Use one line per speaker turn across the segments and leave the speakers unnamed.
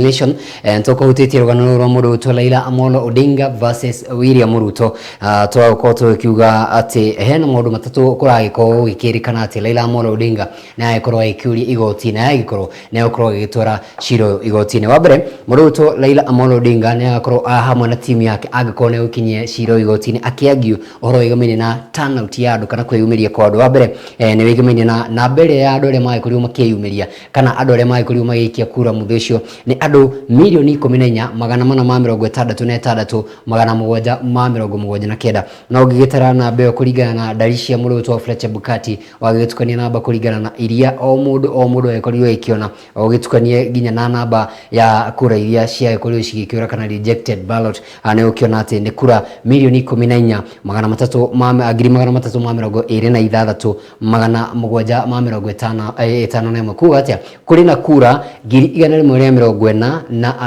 investigation ntoko hutitie rugano rwa Muruto Raila Amolo Odinga versus William Ruto twako tukiuga ati hena maundu matatu kuragiko gikirikana ati Raila Amolo Odinga na ikorwa ikiuri igoti na ikorwa na ikorwa gitwara ciro igoti wa mbere Muruto Raila Amolo Odinga na ikorwa hamwe na timu yake agikone ukinyie ciro igoti akiagio ohoro igamene na turnout ya andu kana kwiyumiria kwa andu wa mbere ni wigamene na mbere ya andu re mai kuriuma kiyumiria kana andu re mai kuriuma gikia kura muthicio ni andu milioni 14,466,779 na ugigitara na mbeo kuringana na Darishia Muruto wa Chebukati wagitukania namba kuringana na iria o mundu ekorirwo ikiona ugitukanie ginya na namba ya kura iria cia ekorirwo cigikiura kana rejected ballot ane ukiona ati ni kura milioni 14,336,751 kuga atia kuri na kura 140 na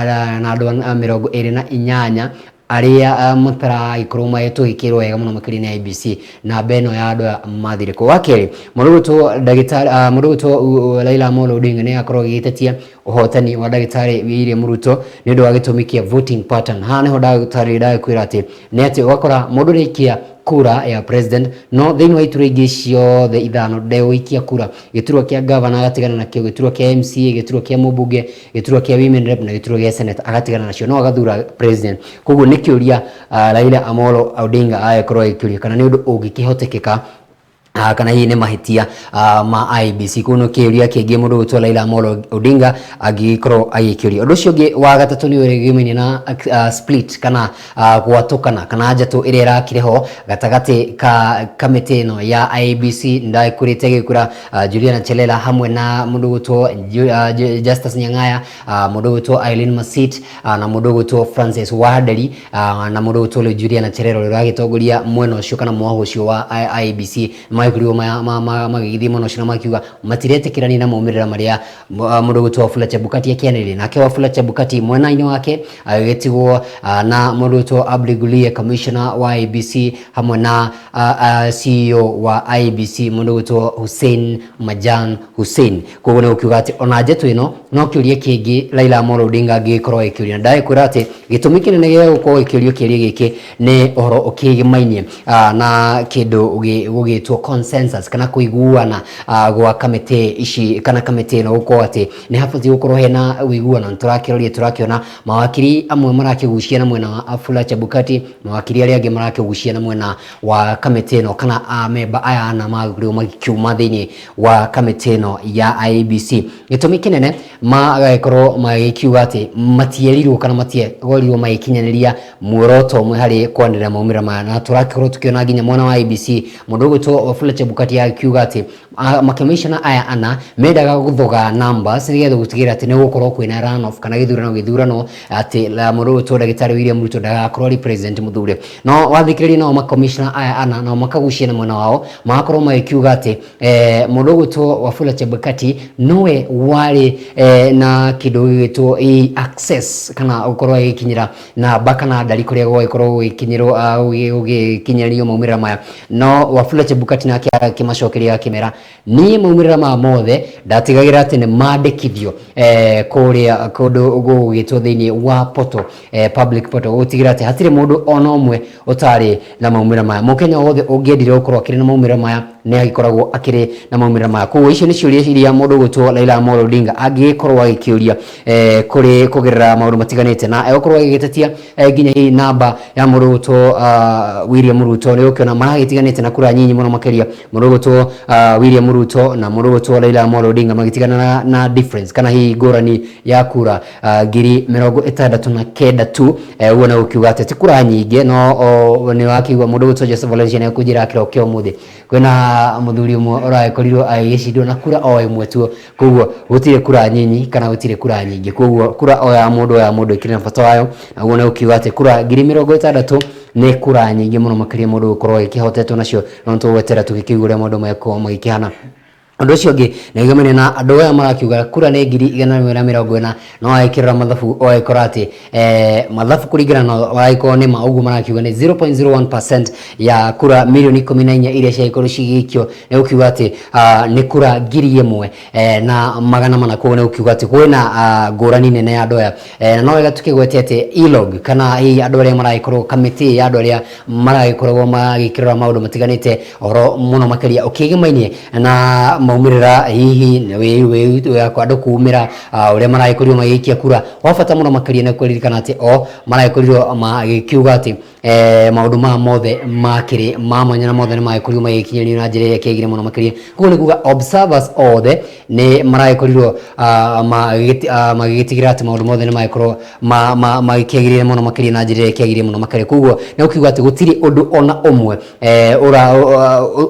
andu 28 aria mutara ikroma yetu ikirwo wega muno makirini ya IBC na beno ya andu mathire ko wakeri Muruto dagitari Muruto Raila Amolo Odinga ne akorwo gitetia uhotani wa dagitari William Ruto ni ndo agitumikia voting pattern hane ho dagitari kwira ati ne ati wakora mundu rikia kura ya president no thini wa iturigi ciothe ithano ndewikia kura giturwa kia governor agatigana na kio giturwa kia MCA giturwa kia mubunge giturwa kia women rep na giturwa kia senate agatigana nacio no agathura president koguo ni kiuria Raila Amolo Odinga ayekorwo ikiuria kana ni undu ungikihotekeka kana hii ni mahitia ma IBC kuno kiuria kingi Muruto Raila Amolo Odinga agikorwo agikiuria undu ucio ungi wa gatatu ni urigimini na split kana gwatokana kana njatu iria irakireho gatagati ka kamiti no ya IBC ndai kurite gikura Juliana Chelela hamwe na Muruto Justus Nyang'aya Muruto Eileen Masit na Muruto Francis Waderi na Muruto Juliana Chelela uragitongoria mwena ucio kana mwaho ucio wa IBC maikuriwo magigithi muno cina makiuga matiretikirani na maumirira maria Muruto Wafula Chebukati akianire nake Wafula Chebukati mwena-ini wake agitigwo na Muruto Abdigulie commissioner wa IBC hamwe na CEO wa IBC Muruto Hussein Majan Hussein koguo ni ukiuga ati ona njetu ino no kiuria kingi Raila Amolo Odinga agikorwo ikiuria ndai kwira ati gitumi kinene gia gukorwo ikiuria kiuria giki ni ohoro ukigimainie na kindu ugitwo consensus kana kuiguana gwa kamite ici kana kamite no uko ati ni hafati gukorwo hena uiguana turakiona mawakiri amwe marakigucia na mwena wa Wafula Chebukati mawakiri aria angi marakigucia na mwena wa kamite no kana member aya na maguru magikiuma thini wa kamite no ya IBC gitumi kinene magakorwo magikiuga ati matierirwo kana matiegorirwo magikinyaniria muoroto umwe hari kwanira maumira ma na turakikorwo tukiona ginya mwana wa IBC Muruto Wafula Chebukati akiuga ati makomishona aya ana mendaga guthoga numbers nigetha gutigira ati ni gukorwo kwina run off kana githurano ati la Muruto dagitari William Ruto ndagakorwo represent muthure no wathikiriria no makomishona aya ana no makagucia na mwana wao magakorwo magikiuga ati Muruto Wafula Chebukati nowe wari na kido gitwo access kana ukorwo ikinyira na bakana ndari kuria gwikorwo ikinyiro ugikinyario maumira maya no Wafula Chebukati na kimacokeria kimera ni maumira ma mothe ndatigagira ati ni mandikithio kuria kundu gugitwo thini wa poto public poto gutigira ati hatire mundu ona umwe utari na maumira maya mukenya wothe ungiendire ukorwo akiri na maumira maya ni agikoragwo akiri na maumira maya kuo icio ni ciuria iria mundu gutwo Raila Amolo Odinga agikorwo agikiuria kuri kugerera maundu matiganite na agikorwo agitetia ginya hii namba ya Muruto William Ruto ni ukiona maragitiganite na kura nyinyi muno makeria Muruto William Ruto na Muruto Raila Amolo Odinga magitigana na difference kana hii ngurani ya kura 69 tu uona ukiuga ati kura nyingi no ni wakiuga Muruto Joseph Valencia kujira kiro kio muthi kwina muthuri umwe uraikorirwo agicindo na kura o imwe tu koguo gutire kura nyinyi kana gutire kura nyingi koguo kura o ya mundu ikiri na bata wayo na uona ukiuga ati kura 60 ni kura nyingi muno makiria mundu ukorwo ikihotetwo nacio no tuwetera tukikiguria mundu meko magikihana Undu ucio ngi nigamene na andu aya marakiuga kura ni 140 no aikirira mathabu oikora ati mathabu kurigana na waiko ni maugu marakiuga ni 0.01% ya kura milioni 14 iria ciaikoro cigikio ni ukiuga ati ni kura 1,000 na magana mana ko ni ukiuga ati kwina ngurani nene ya andu aya na no wega tukigwete ati ilog kana hii andu aria maraikorwo kamiti ya andu aria maraikorwo magikirira maundu matiganite oro muno makiria ukigimainie na maumirira hihi we yakwa andu kumira uria maraikorirwo magikia kura wabata muno makiria na kuririkana ati maraikorirwo magikiuga ati maundu ma mothe makiri mamanya na mothe ni maikorirwo magikinyanio na njira iria kiagire muno makiria kuo ni kuga observers othe ni maraikorirwo magitigira ati maundu mothe ni maikorwo magikiagire muno makiria na njira iria kiagire muno makiria kuo ni ukiuga ati gutiri undu ona umwe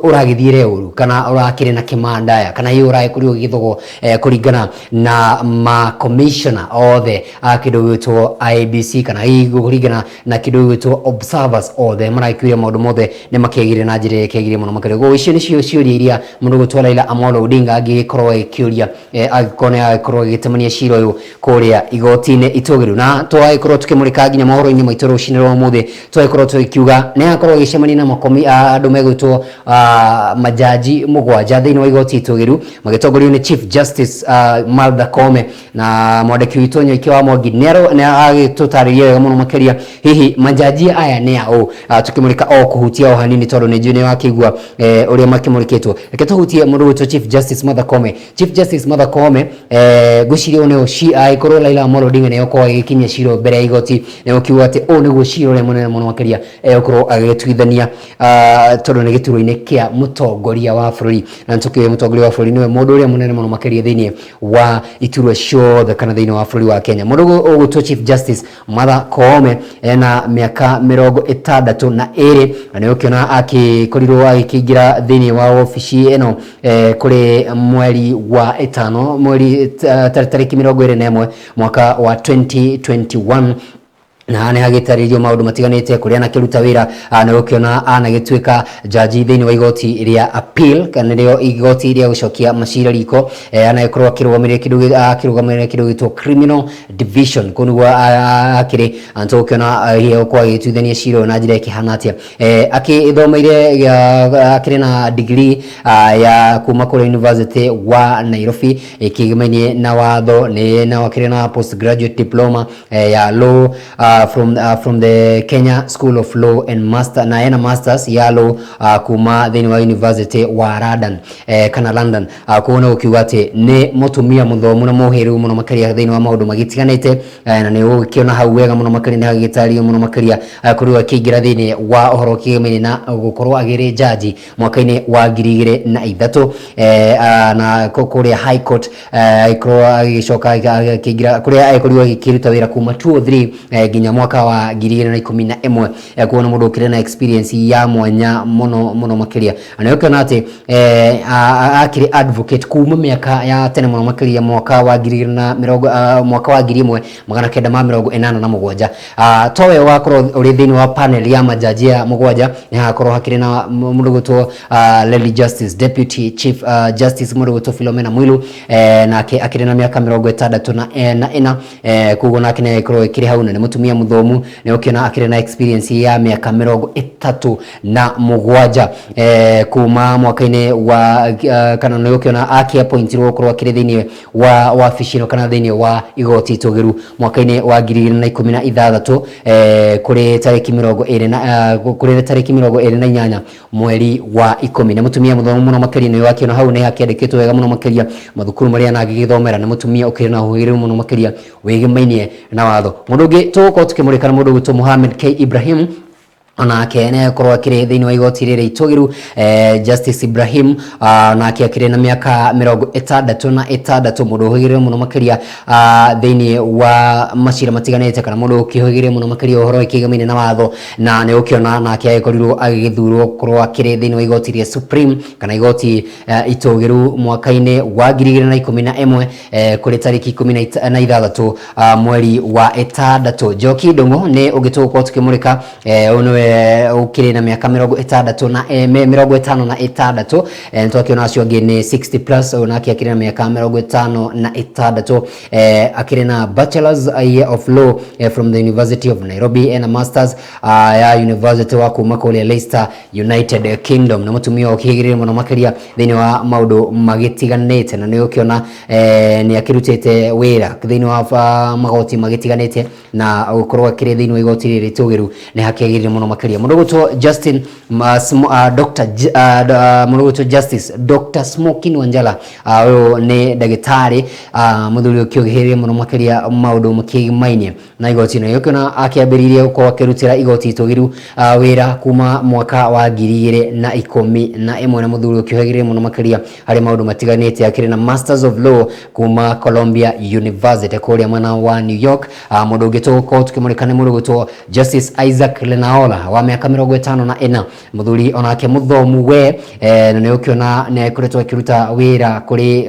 uragithiire uru kana urakire na kimandaya kana hiyo uraikorirwo githogo kuringana na ma commissioner othe kindu gwitwo IBC kana hii kuringana na kindu gwitwo observers othe maraikuria maundu mothe ni makiagire na njira kiagire muno makiria go icio nicio ciuria iria mundu gwitwo Raila Amolo Odinga agikorwo ikiuria agikone agikorwo gitemania cira uyu kuria igoti-ini itogiru na twaikorwo tukimurika nginya mohoro-ini maitu rucini rwa muthi twaikorwo tukiuga ni akorwo gicemania na makomi andu megwitwo majaji mugwanja thiini wa igoti itogiru magitongorio ni Chief Justice Martha Koome na mwandiki witũ Nyoiki wa Mwangi ni agitutariria wega muno makiria hihi majaji aya ni au tukimurika o kuhutia o hanini tondu ni njui ni wakigua uria makimurikitwo reke tuhutie mundu witũ Chief Justice Martha Koome. Chief Justice Martha Koome gucirio ni aikorwo Raila Amolo Odinga ni okorwo agikinyia ciro mbere ya igoti ni ukiuga ati o niguo ciro uria munene muno makiria okorwo agituithania tondu ni gituro-ini kia mutongoria wa bururi na tukiwe mutongoria wa bururi niwe mundu uria munene muno makiria thiini wa iturwa ciothe kana thiini wa bururi wa Kenya. Mundu ugutwo Chief Justice Martha Koome ena miaka 62 na ni ukiona akikorirwo agikingira thiini wa ofici eno kuri mweri wa 5 mweri tariki 21 mwaka wa 2021 na ne agitaririo maundu matiganite kuria na kiruta wira na ukiona anagituika jaji thiini wa igoti iria appeal kana rio igoti iria gucokia macira riko anagikorwo akirugamira kindu gitwo criminal division kunugwa akiri anto ukiona hiyo kwa gituithania cira na njira ikihana atia akithomeire akiri na degree ya kuma kuri University wa Nairobi ikigimainie na watho ni na akiri na postgraduate diploma ya law from the Kenya School of Law and masters ya law kuma thiini wa University wa London kana London kuona ukiuga ati ni mutumia muthomu na muhiru muno makiria thiini wa maundu magitiganite na ni ukiona hau wega muno makiria ni agitario muno makiria kuri akiingira thiini wa uhoro kigimini na gukorwo agiri jaji mwaka-ini wa 2003 na kuria High Court ikorwo agicoka akiingira kuria aikorwo agikiruta wira kuma 203 ginya mwaka wa 2011 kuona mundu ukire na experience ya mwanya muno makiria na ukiona ati akiri advocate kuma miaka ya tene muno makiria mwaka wa 1987 towe wakorwo uri thiini wa panel ya majaji ya mugwanja ni hakorwo hakiri na mundu gwitwo Lady Justice Deputy Chief Justice mundu gwitwo Philomena Mwilu na akiri na miaka 64 kugo nake ni ikorwo ikiri hau na ni mutumia muthomu ni ukiona akiri na experience ya miaka 37 kuma mwaka-ini wa kana ni ukiona appointirwo gukorwo akiri thiini wa wabici kana thiini wa igoti itogiru mwaka-ini wa 2016 kuri tariki 28 mweri wa 10 na mutumia muthomu muno makiria ni wakiona hau ni akiandikitwo wega muno makiria mathukuru maria nagigithomera na mutumia ukiri na huiru muno makiria wigimainie na watho. Mundu ungi tuko tukimurika na mundu gwitwo Mohamed K Ibrahim onake ne korwa kire thiini wa igoti riri itogiru Justice Ibrahim onake akire na miaka 66 mundu uhigire muno makiria thiini wa macira matiganite kana mundu ukihigire muno makiria uhoro ikigamine na watho na ne ukiona nake aikorirwo agithurwo korwa kire thiini wa igoti ria Supreme kana igoti itogiru mwaka-ini wa 2011 kuri tariki 16 mweri wa 6 Njoki Ndung'u ni ugituko tukimurika uno ukiri na miaka 60 na 56 nitwakiona acio angi ni 60 plus onake akiri na miaka 56 akiri na bachelor's of law from the University of Nairobi and a masters ya University wa kuma kule Leicester United Kingdom na mutumia okigirire muno makiria thini wa maudu magitiganite na niyo kiona ni akirutete wira thini wa magoti magitiganite na ukorwa akiri thini wa igoti riri tugiru ni hakigirire muno makiria mundu gutwo Justin Dr. Justice Dr. Smokin Wanjala uyu ni dagitari muthuri ukigirire muno makiria maudu makigimainie na igoti no yokona akiambiririe uko akirutira igoti tugiru wira kuma mwaka wa 2011 na muthuri ukihegire muno makiria hari maudu matiganite akiri na Masters of Law kuma Columbia University kuria mwana wa New York mundu ugitoko tukimurikane mundu gutwo Justice Isaac Lenaola wa miaka 54 muthuri onake muthomu we na ni ukiona ni kuretwo akiruta wira kuri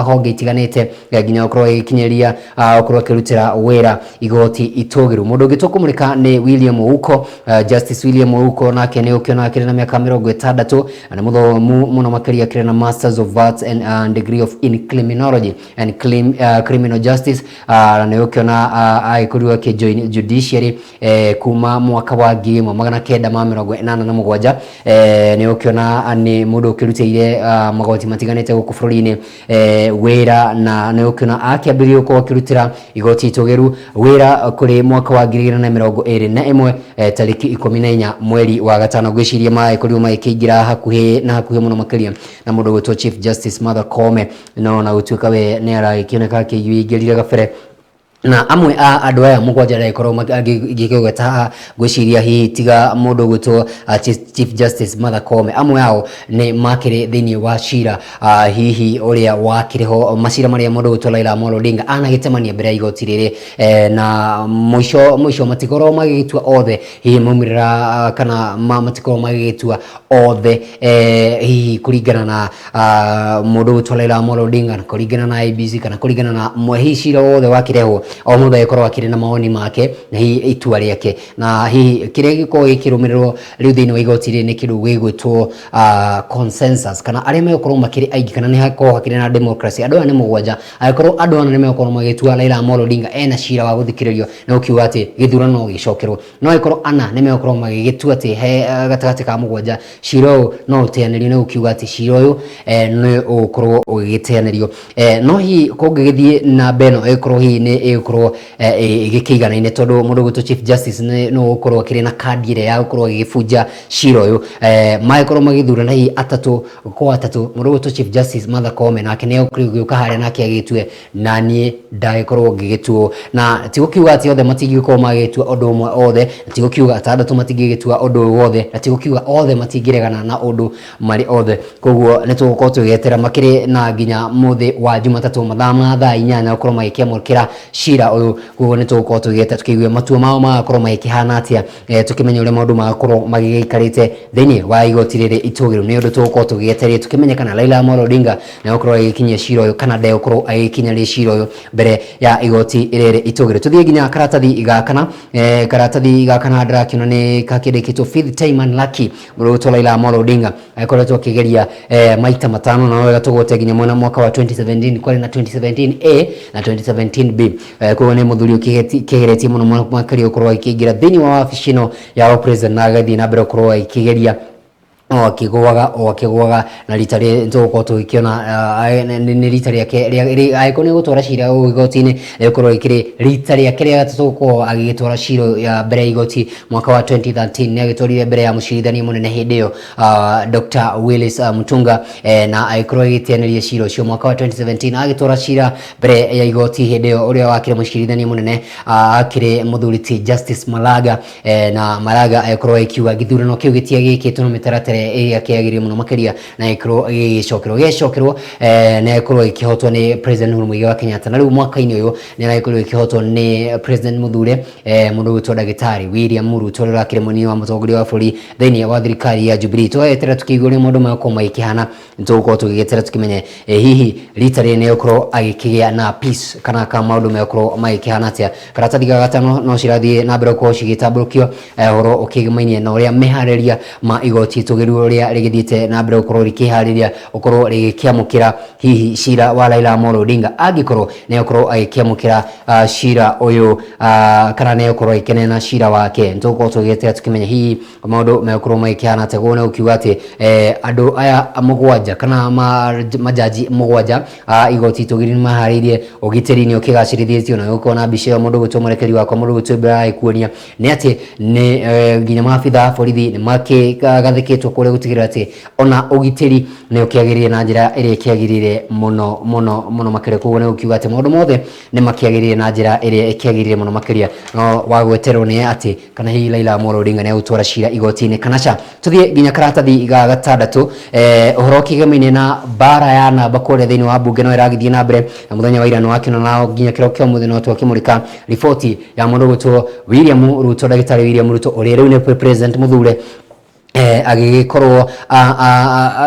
honge itiganite nginya ukorwo ikinyeria ukorwo akirutira wira igoti itogiru mundu ugitoko kumurika ni William Ouko Justice William Ouko nake ni ukiona akiri na miaka 60 na muthomu muno makiria akiri na Masters of Arts and degree of in criminology and criminal justice na ni ukiona aikuriwa ke join judiciary kuma mwaka wa 1987 ni ukiona ni mundu ukirutire magoti matiganite guku bururi-ini wira na ni ukiona akiambirio ko akirutira igoti itogeru wira kuri mwaka wa 2021 tariki 14 mweri wa gatano gwiciria mai kuri maikingira hakuhi muno makiria na mundu gutwo Chief Justice Martha Koome no na gutuika we ni arakioneka kiyuingirire gabere na amwe a andu aya mugwanja ra ikorwo magigweta gwiciria hi tiga mundu gutwo Chief Justice Martha Koome amwe ao ni makire thini wa cira hihi uria wakiriho macira maria mundu gutwo Raila Amolo Odinga anagitemania mbere ya igoti riri na mwisho matikoro magigitua othe hihi mumirira kana matikoro magigitua othe hihi kuringana na mundu gutwo Raila Amolo Odinga kuringana na IEBC kana kuringana na mwehicira othe wakireho o mundu akorwo akiri na maoni make na hi itua riake na hi kire giko gikirumirwo riu thini wa igoti ri ni kindu gigwitwo consensus kana aria mekorwo makiri aigi kana ni hako hakiri na democracy andu ane mugwanja akorwo andu ane mekorwo magitua Raila Amolo Odinga ena cira wa guthikiririo na ukiuga ati githurano gicokerwo no akorwo ana ni mekorwo magigitua ati he gatagati ka mugwanja cira no uteanerio ni ukiuga ati cira uyu ni ukorwo ugiteanerio no hi kungigithie na beno ekorwo hi ni ukorwo igikiganaine tondu mundu gutwo Chief Justice no ukorwo akiri na kadi ire ya ukorwo gigifunja cira uyu maikorwo magithura na hi atatu kwa atatu mundu gutwo Chief Justice Martha Koome nake ni ukiuka haria nake agitwe na nie ndaikorwo ngigituo na tigukiuga ati othe matingikorwo magitua undu umwe othe tigukiuga atandatu matingigitua undu wothe na tigukiuga othe matingiregana na undu mari othe koguo ni tugukorwo tugetera makiri na nginya muthi wa Jumatatu mathaa thaa 8 ukorwo magikiamurikira cira uyu koguo ni tugukorwo tugete tukigwe matua mao magakorwo magikihana atia tukimenya uria maundu magakorwo magigikarite thini wa igoti riri itugiru ni undu tugukorwo tugeteria tukimenya kana Raila Amolo Odinga na ukorwo agikinyia cira uyu kana nde ukorwo agikinya ri cira uyu mbere ya igoti riri itugiru tuthie nginya karatathi igakana ndirakiona ni kakindikitwo fifth time unlucky mundu to Raila Amolo Odinga akoretwo akigeria maita matano na wega tugote nginya mwaka wa 2017 kwari na 2017A na 2017B koguo ni muthuri ukigeretie muno makari ukorwo ikigira thini wa wabici ya president na gathi na mbere ukorwo ikigeria akigwaga na ritari ntuko tukiona ni ritari yake aiko ni gutwara cira igoti-ini ikorwo ikiri ritari yake ya tuko agitwara cira ya mbere igoti mwaka wa 2013 ni agitwarire mbere ya mucirithania munene hindi yo Dr. Willis Mutunga na aikorwo igitianirie cira ucio mwaka wa 2017 agitwara cira mbere ya igoti hindi yo uria wakire mucirithania munene akire muthuri Justice Malaga na Malaga aikorwo ikiuga githurano kiu gitia gikitwo no mitaratara kiagiri muno makiria na ikro gicokero na ikro ikihotwo ni President Uhuru Muigai wa Kenyatta na riu mwaka-ini uyu ni raikoro ikihotwo ni President Muthure mundu gutwa Dagitari William Ruto ria kiremoni wa mutongoria wa bũrũri thiini wa thirikari ya Jubilee twetera tukigũria maundu mako maikihana ntugukorwo tugigitera tukimenye hihi rita ri ni ukorwo agikigia na peace kana ka maundu mako maikihana atia karatathi ga gatano no cirathie na mbere ukorwo cigitamburukio horo ukigimainie na uria mihariria ma igoti tugiru uria rigithiite na mbere ukorwo rikihariria ukorwo rigikiamukira hihi cira wa Raila Amolo Odinga agikorwo ne ukorwo agikiamukira cira uyu kana ne ukorwo ikenena cira wake ntugukorwo tugigitera tukimenya hihi maundu mako maikihana atia gona ukiuga ati andu aya mugwanja kana majaji mugwanja igoti tugiri maharirie ugitiri ni ukigacirithitio na uko na bicio mundu gutomorekeri wako mundu gutubira ikuonia ni ati ni nginya maabitha borithi ni makagathikitwo kure gutigira ati ona ugitiri ni ukiagiririe na njira iria kiagirire muno makire kuo ne ukiuga ati maundu mothe ni makiagiririe na njira iria ikiagirire muno makiria no wagweterwo ni ati kana hi Raila Amolo Odinga ni utwara cira igoti-ini kana cha tuthie nginya karatathi ga gatandatu uhoro kigemaine na bara ya namba kure thiini wa bunge no iragithie na mbere na muthenya wa ira no akino nao nginya kiro kio muthi no twakimurika riboti ya mundu gutwo William Ruto Dagitari William Ruto uri riu ni President Muthure agikorwo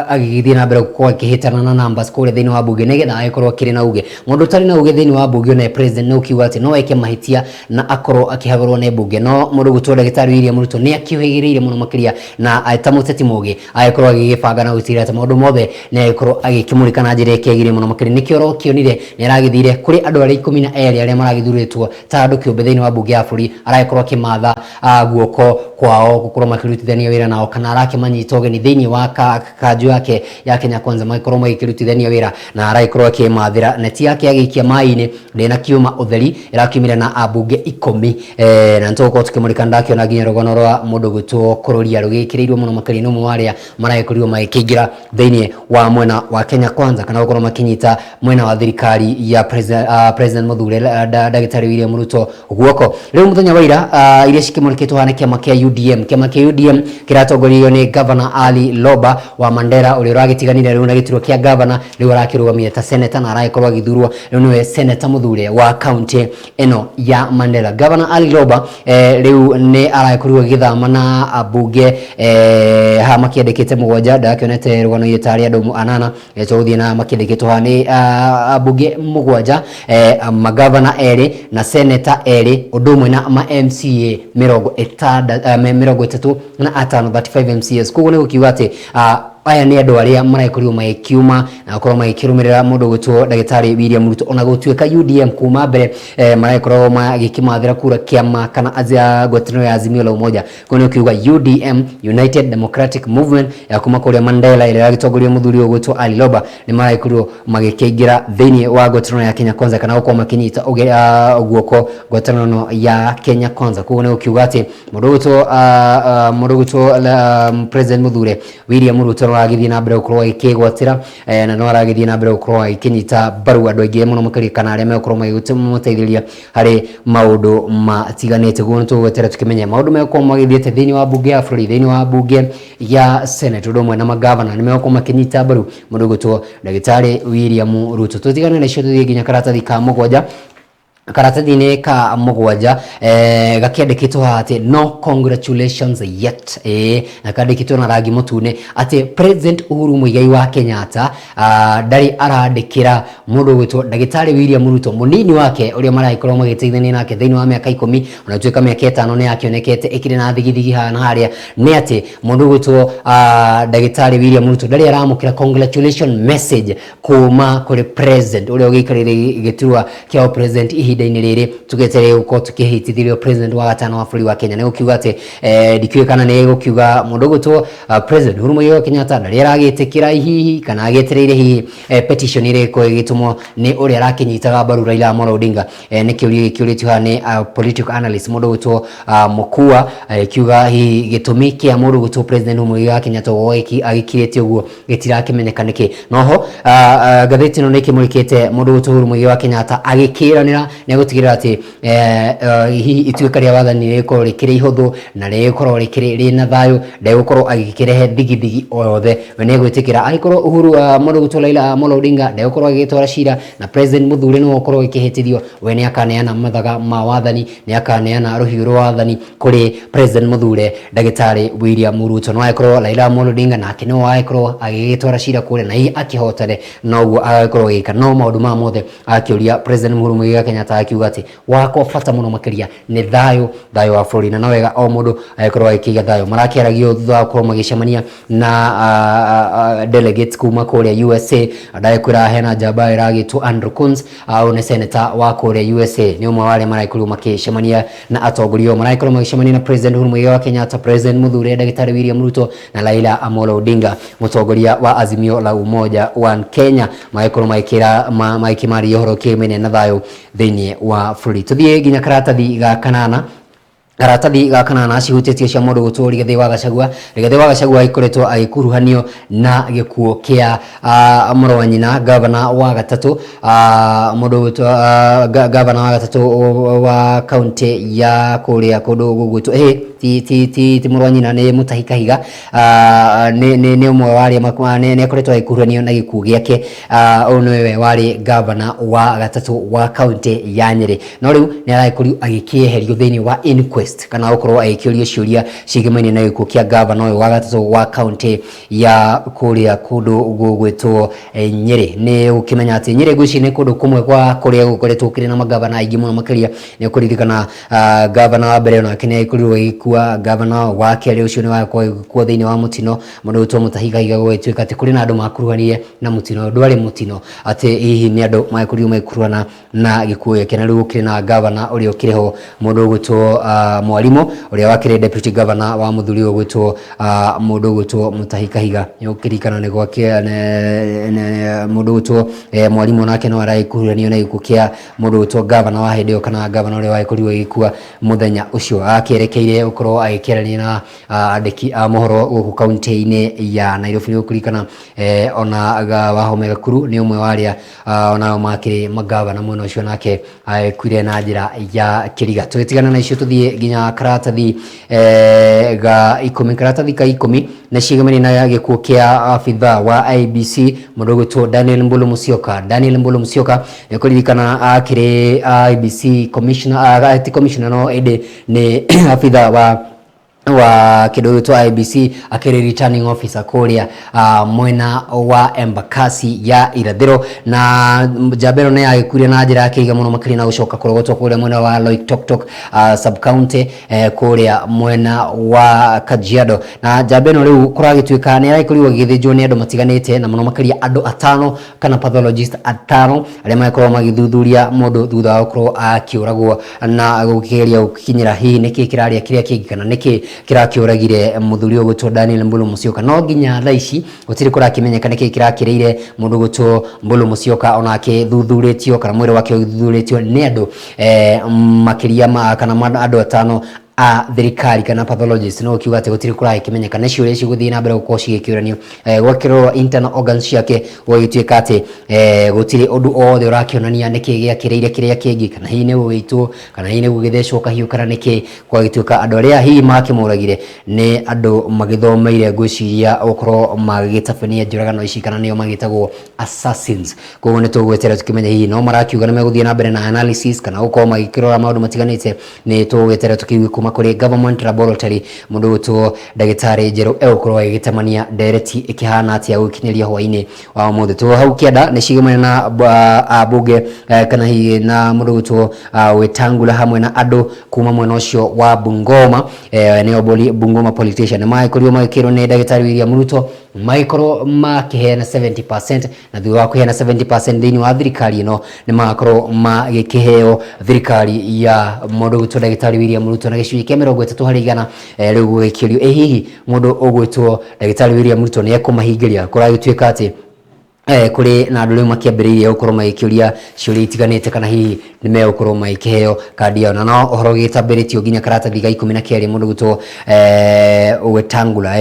agigithie na mbere kwa kihitana na numbers kure thiini wa bunge nigetha agikorwo kiri na uge mundu tari na uge thiini wa bunge na president no kiuga ati no eke mahitia na akorwo akihagorwo ne bunge no mundu gutwo Dagitari William Ruto ni akihigiriire muno makiria na atamuteti muge agikorwo agigibanga na gutira ati maundu mothe ni agikorwo agikimurika na njira ikegire muno makiria nikio kionire ni aragithire kuri andu ari 12 aria maragithuritwo ta andu kiumbe thiini wa bunge ya bũrũri aragikorwo akimatha guoko kwao gukorwo makirutithania wira nao kana arakimanyita ugeni thiini wa kanju yake ya Kenya Kwanza magikorwo magikirutithania wira na araikorwo akimathira neti yake agikia mai-ini ndina kiuma utheri irakiumire na abunge 10 na ntoko tukimurika ndakio na nginya rogono rwa mundu gutwo kururia rugikirirwo muno makari no mwaria maraikorwo magikingira thiini wa mwena wa Kenya Kwanza kana gukorwo makinyita mwena wa thirikari ya President Muthure Dagitari William Ruto guoko riu muthenya wa ira iria cikimurikitwo hane kiama kia UDM kiratongorio ni Governor Ali Loba wa Mandera uri uragitiganire riu na gituro kia governor riu arakirũgamia ta senator na araikorwo agithurwo riu niwe Senator Muthure wa county eno ya Mandera. Governor Ali Loba riu ni araikorwo agithama na abunge ha makiendekete mugwanja ndakionete rugano yetari andu 8 tuthie na makiendeketwo hani abunge mugwanja magavana eri na senator eri undu umwe na ma MCA 30 na 35 MCS kugo ni gukiuga ati aya ni andu aria maraikorwo magikiuma na gukorwo magikirumirira mundu gutwo Dagitari William Ruto ona gutuika UDM kuma mbere maraikorwo magikimathira kura kiama kana azia ngwataniro ya Azimio la Umoja kugo ni gukiuga UDM United Democratic Movement ya kuma kuria Mandela ira gitongoria muthuri gutwo Ali Loba ni maraikorwo magikiingira thiini wa ngwataniro ya Kenya Kwanza kana gukorwo makinyita guoko ngwataniro ya Kenya Kwanza kugo ni gukiuga ati mundu gutwo President Muthure William Ruto aragithie na mbere gukorwo ikigwatira na no aragithie na mbere gukorwo ikinyita baru andu aingi muno makiri kana aria mekorwo magiteithĩrĩria hari maundu matiganite guo tugwetera tukimenya maundu mekorwo magithiete thiini wa bunge ya bũrũri thiini wa bunge ya Senate undu umwe na magavana ni mekorwo makinyita baru mundu gutwo Dagitari William Ruto tutigane na cio tuthie nginya karatathi ka mugwanja karatathi-ini ka mugwanja gakiandikitwo ati no congratulations yet na kandikitwo na rangi mutune ati President Uhuru Muigai wa Kenyatta ndari arandikira mundu witwo Dagitari William Ruto munini wake uria maraikorwo magiteithania nake thiini wa miaka 10 ona tuika miaka 5 ni akionekete ikiri na thigithigi hana haria ni ati mundu witwo Dagitari William Ruto ndari aramukira congratulation message kuma kuri president uria ugikarire giturwa kia president ihinda-ini riri tugeterere gukorwo tukihitithirio president wa gatano wa bũrũri wa Kenya ni gukiuga ati ndikiuĩ kana ni gukiuga mundu gutwo President Uhuru Muigai wa Kenyatta ndari aragitikira hihi kana agetereire hihi petition ire ko igitumwo ni uria arakinyitaga baru Raila Amolo Odinga ni kiuritio hani political analyst mundu gutwo mukua kiuga hihi gitumi kia mundu gutwo President Uhuru Muigai wa Kenyatta woiki agikirite uguo gitirakimenyeka niki noho gatheti no nikimurikite mundu gutwo Uhuru Muigai wa Kenyatta agikiranira nä gå ati hihi ituĩka rĩa wathani rĩkorwo rĩkĩrĩ ihũthũ na rĩkorwo rĩ na thayũ, ndegũkorwo agĩkĩrehe thigithigi o yothe. We nĩ gwĩtĩkĩra angĩkorwo Uhuru Mũrũgũtũ Raila Amolo Odinga ndegũkorwo agĩtwara cira na president mũthure nĩ gũkorwo gĩkĩhĩtithio, we nĩ akaneana mathaga ma wathani, nĩ akaneana rũhiũ rwa wathani kũrĩ president mũthure Ndagĩtarĩ William Ruto. No agĩkorwo Raila Amolo Odinga nake no agĩkorwo agĩgĩtwara cira kũrĩa na hihi akĩhotane, noguo agĩkorwo gĩka no maũndũ ma mothe akĩũria president Uhuru Mũigai Kenyatta akiuga atĩ wakwa bata mũno makĩria nĩ thayũ wa bũrũri, na no wega o mũndũ agĩkorwo agĩkĩiga thayũ. Marakĩaragio thutha wa gũkorwo magĩcemania na delegates kuma kũrĩa USA, ndagĩkwĩra hena njamba ĩragĩtwo Andrew Coons, au nĩ senator wa kũrĩa USA, nĩ ũmwe wa arĩa maragĩkorwo makĩcemania na atongoria maragĩkorwo magĩcemania na president Uhuru Mũigai Kenyatta, president mũthure Ndagĩtarĩ William Ruto na Raila Amolo Odinga, mũtongoria wa Azimio la Umoja One Kenya, magĩkorwo magĩkĩmaria ũhoro kĩmene na thayũ thĩinĩ wa bũrũri. Tũthiĩ nginya karatathi ga kanana. Karatathi ga kanana cihutĩtie cia mũndũ gũtwo Rigathĩ wa Gachagua. Rigathĩ wa Gachagua ikoretwo agĩkuruhanio na gĩkuũ kĩa mũrũ wa nyina gavana wa gatatũ, mũndũ gũtwo gavana wa gatatũ wa kaunti ya kũrĩa kũndũ gũgwĩtwo ti mũrũ wa nyina, nĩ Mutahi Kahiga. Nĩ ũmwe wa arĩa nĩ akoretwo agĩkuruhanio na gĩkuũ gĩake. Ũyũ nĩwe warĩ gavana wa gatatũ wa kaunti ya Nyeri, no rĩu nĩ aragĩkorirwo agĩkĩeherio thĩinĩ wa inquest kana gũkorwo agĩkĩũrio ciũria ciĩgĩmaine na gĩkuũ kĩa gavana ũyũ wa gatatũ wa kaunti ya kũrĩa kũndũ gũgwĩtwo Nyeri. Nĩ gũkĩmenya atĩ Nyeri ngwĩciria nĩ kũndũ kũmwe kwa kũrĩa gũkoretwo kũrĩ na magavana aingĩ mũno makĩria. Nĩ ũkũririkana gavana wa mbere onake nĩ agĩkorirwo agĩkua, gavana wa kerĩ ũcio nĩ wagĩkorwo agĩkua thĩinĩ wa mũtino, mũndũ wĩtwo Mutahi Kahiga, gũgĩtuĩka atĩ kũrĩ na andũ makuruhanire na mũtino, ndwarĩ mũtino atĩ hihi nĩ andũ magĩkorirwo magĩkuruhana na gĩkuũ gĩake. Na rĩu gũkĩrĩ na gavana ũrĩa ũkĩrĩ ho, mũndũ ũgwĩtwo Mwarimũ ũrĩa wakĩrĩ deputy governor wa mũthuri ũgwĩtwo mũndũ ũgwĩtwo Mutahi Kahiga. Nĩ ũkĩririkana nĩ gwake mũndũ ũgwĩtwo Mwarimũ nake no aragĩkuruhanio na gĩkuũ kĩa mũndũ ũgwĩtwo gavana wa hĩndĩ ĩyo kana gavana ũrĩa wagĩkorirwo agĩkua mũthenya ũcio, akĩerekeire gũkorwo agĩkĩarania na andĩki a mohoro gũkũ kaunti-inĩ ya Nairobi. Nĩ ũkũririkana ona Wahome Gakuru nĩ ũmwe wa arĩa onao makĩrĩ magavana mwena ũcio, nake agĩkuire na njĩra ya kĩriga. Tũgĩtigana na icio tũthiĩ nginya karatathi ga 10. Karatathi ka 10 na ciĩgĩmaine na gĩkuũ kĩa abitha wa IEBC mũndũ ũgwĩtwo Daniel Mbulu Musyoka. Daniel Mbulu Musyoka nĩ ũkũririkana akĩrĩ IEBC commissioner, commissioner no ĩndĩ nĩ abitha wa kĩndũ gĩtwo IEBC, akĩrĩ returning officer kũrĩa mwena wa Embakasi ya irathĩro, na njamba ĩno nĩ yagĩkuire na njĩra ya kĩriga mũno makĩria na gũcoka kũrogotwo kũrĩa mwena wa Loitoktok sub county kũrĩa mwena wa Kajiado. Na njamba ĩno rĩu kũragĩtuĩka nĩ aragĩkorirwo agĩthĩnjwo nĩ andũ matiganĩte, na mũno makĩria andũ 5 kana pathologist 5 arĩa magĩkorwo magĩthuthuria mũndũ thutha wa gũkorwo akĩũragwo na gũkĩgeria gũkinyĩra hihi nĩkĩ kĩrarĩa kĩrĩa kĩngĩ kana nĩkĩ kĩrakĩũragire mũthuri ũgwĩtwo Daniel Mbulu Musyoka. No nginya thaa ici gũtirĩ kũrakĩmenyeka nĩkĩ kĩrakĩrĩire mũndũ ũgwĩtwo Mbulu Musyoka, onake thuthurĩtio kana mwĩrĩ wake ũthuthurĩtio nĩ andũ makĩria kana andũ 5 a thirikari kana pathologist. No kiuga atĩ gũtirĩ kũrakĩmenyeka nĩ ciũria cigũthiĩ na mbere gũkorwo cigĩkĩũranio gwakĩrorwo internal organs ciake, gũgĩtuĩka atĩ gũtirĩ ũndũ othe ũrakĩonania nĩkĩ gĩakĩrĩire kĩrĩa kĩngĩ, kana hihi nĩ gũgĩitwo kana hihi nĩ gũgĩthecwo kahiũ kana nĩkĩ. Gwagĩtuĩka andũ arĩa hihi makĩmũragire nĩ andũ magĩthomeire ngwĩciria gũkorwo magĩtabania njũragano ici kana nĩo magĩtagwo assassins. Koguo nĩ tũgweterera tũkĩmenya hihi no marakiuga nĩ megũthiĩ na mbere na analysis kana gũkorwo magĩkĩrora maũndũ matiganĩte. Nĩ tũgweterera tũkiuga kuma kũrĩ government laboratory mũndũ wĩtwo Ndagĩtarĩ Njerũ egũkorwo agĩgĩtamania ndereti ĩkĩhana atĩa gũkinyĩria hwainĩ wa ũmũthĩ. Tũ hau kĩanda nĩ ciĩgĩmaine na ambunge kana hihi na mũndũ wĩtwo Wetangula hamwe na andũ kuma mwena ũcio wa Bungoma, nĩ Bungoma politician magĩkorirwo magĩkĩrwo nĩ Ndagĩtarĩ William Ruto magĩkorwo makĩheana 70%, na thutha wa kũheana 70% thĩinĩ wa thirikari ĩno nĩ magakorwo magĩkĩheo thirikari ya mũndũ wĩtwo Ndagĩtarĩ William Ruto na gĩcunjĩ kĩa 30% rĩu gũgĩkĩrio hihi mũndũ ũgwĩtwo Ndagĩtarĩ William Ruto nĩ ekũmahingĩria. Kũragĩtuĩka atĩ kuri na andu riu makiambiriria gukorwo magikiuria ciuria itiganite kana hihi ni megũkorwo magĩkĩheo kandi yao, na no ũhoro gĩtambĩrĩtio nginya karatathi ga 12 mũndũ gwĩtwo Wetangula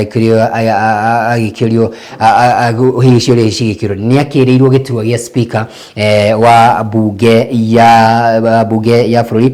agĩkĩũrio hihi ciuria ici cigĩkĩũrio nĩ akĩrĩirwo gĩturwa gĩa speaker wa bunge ya bũrũri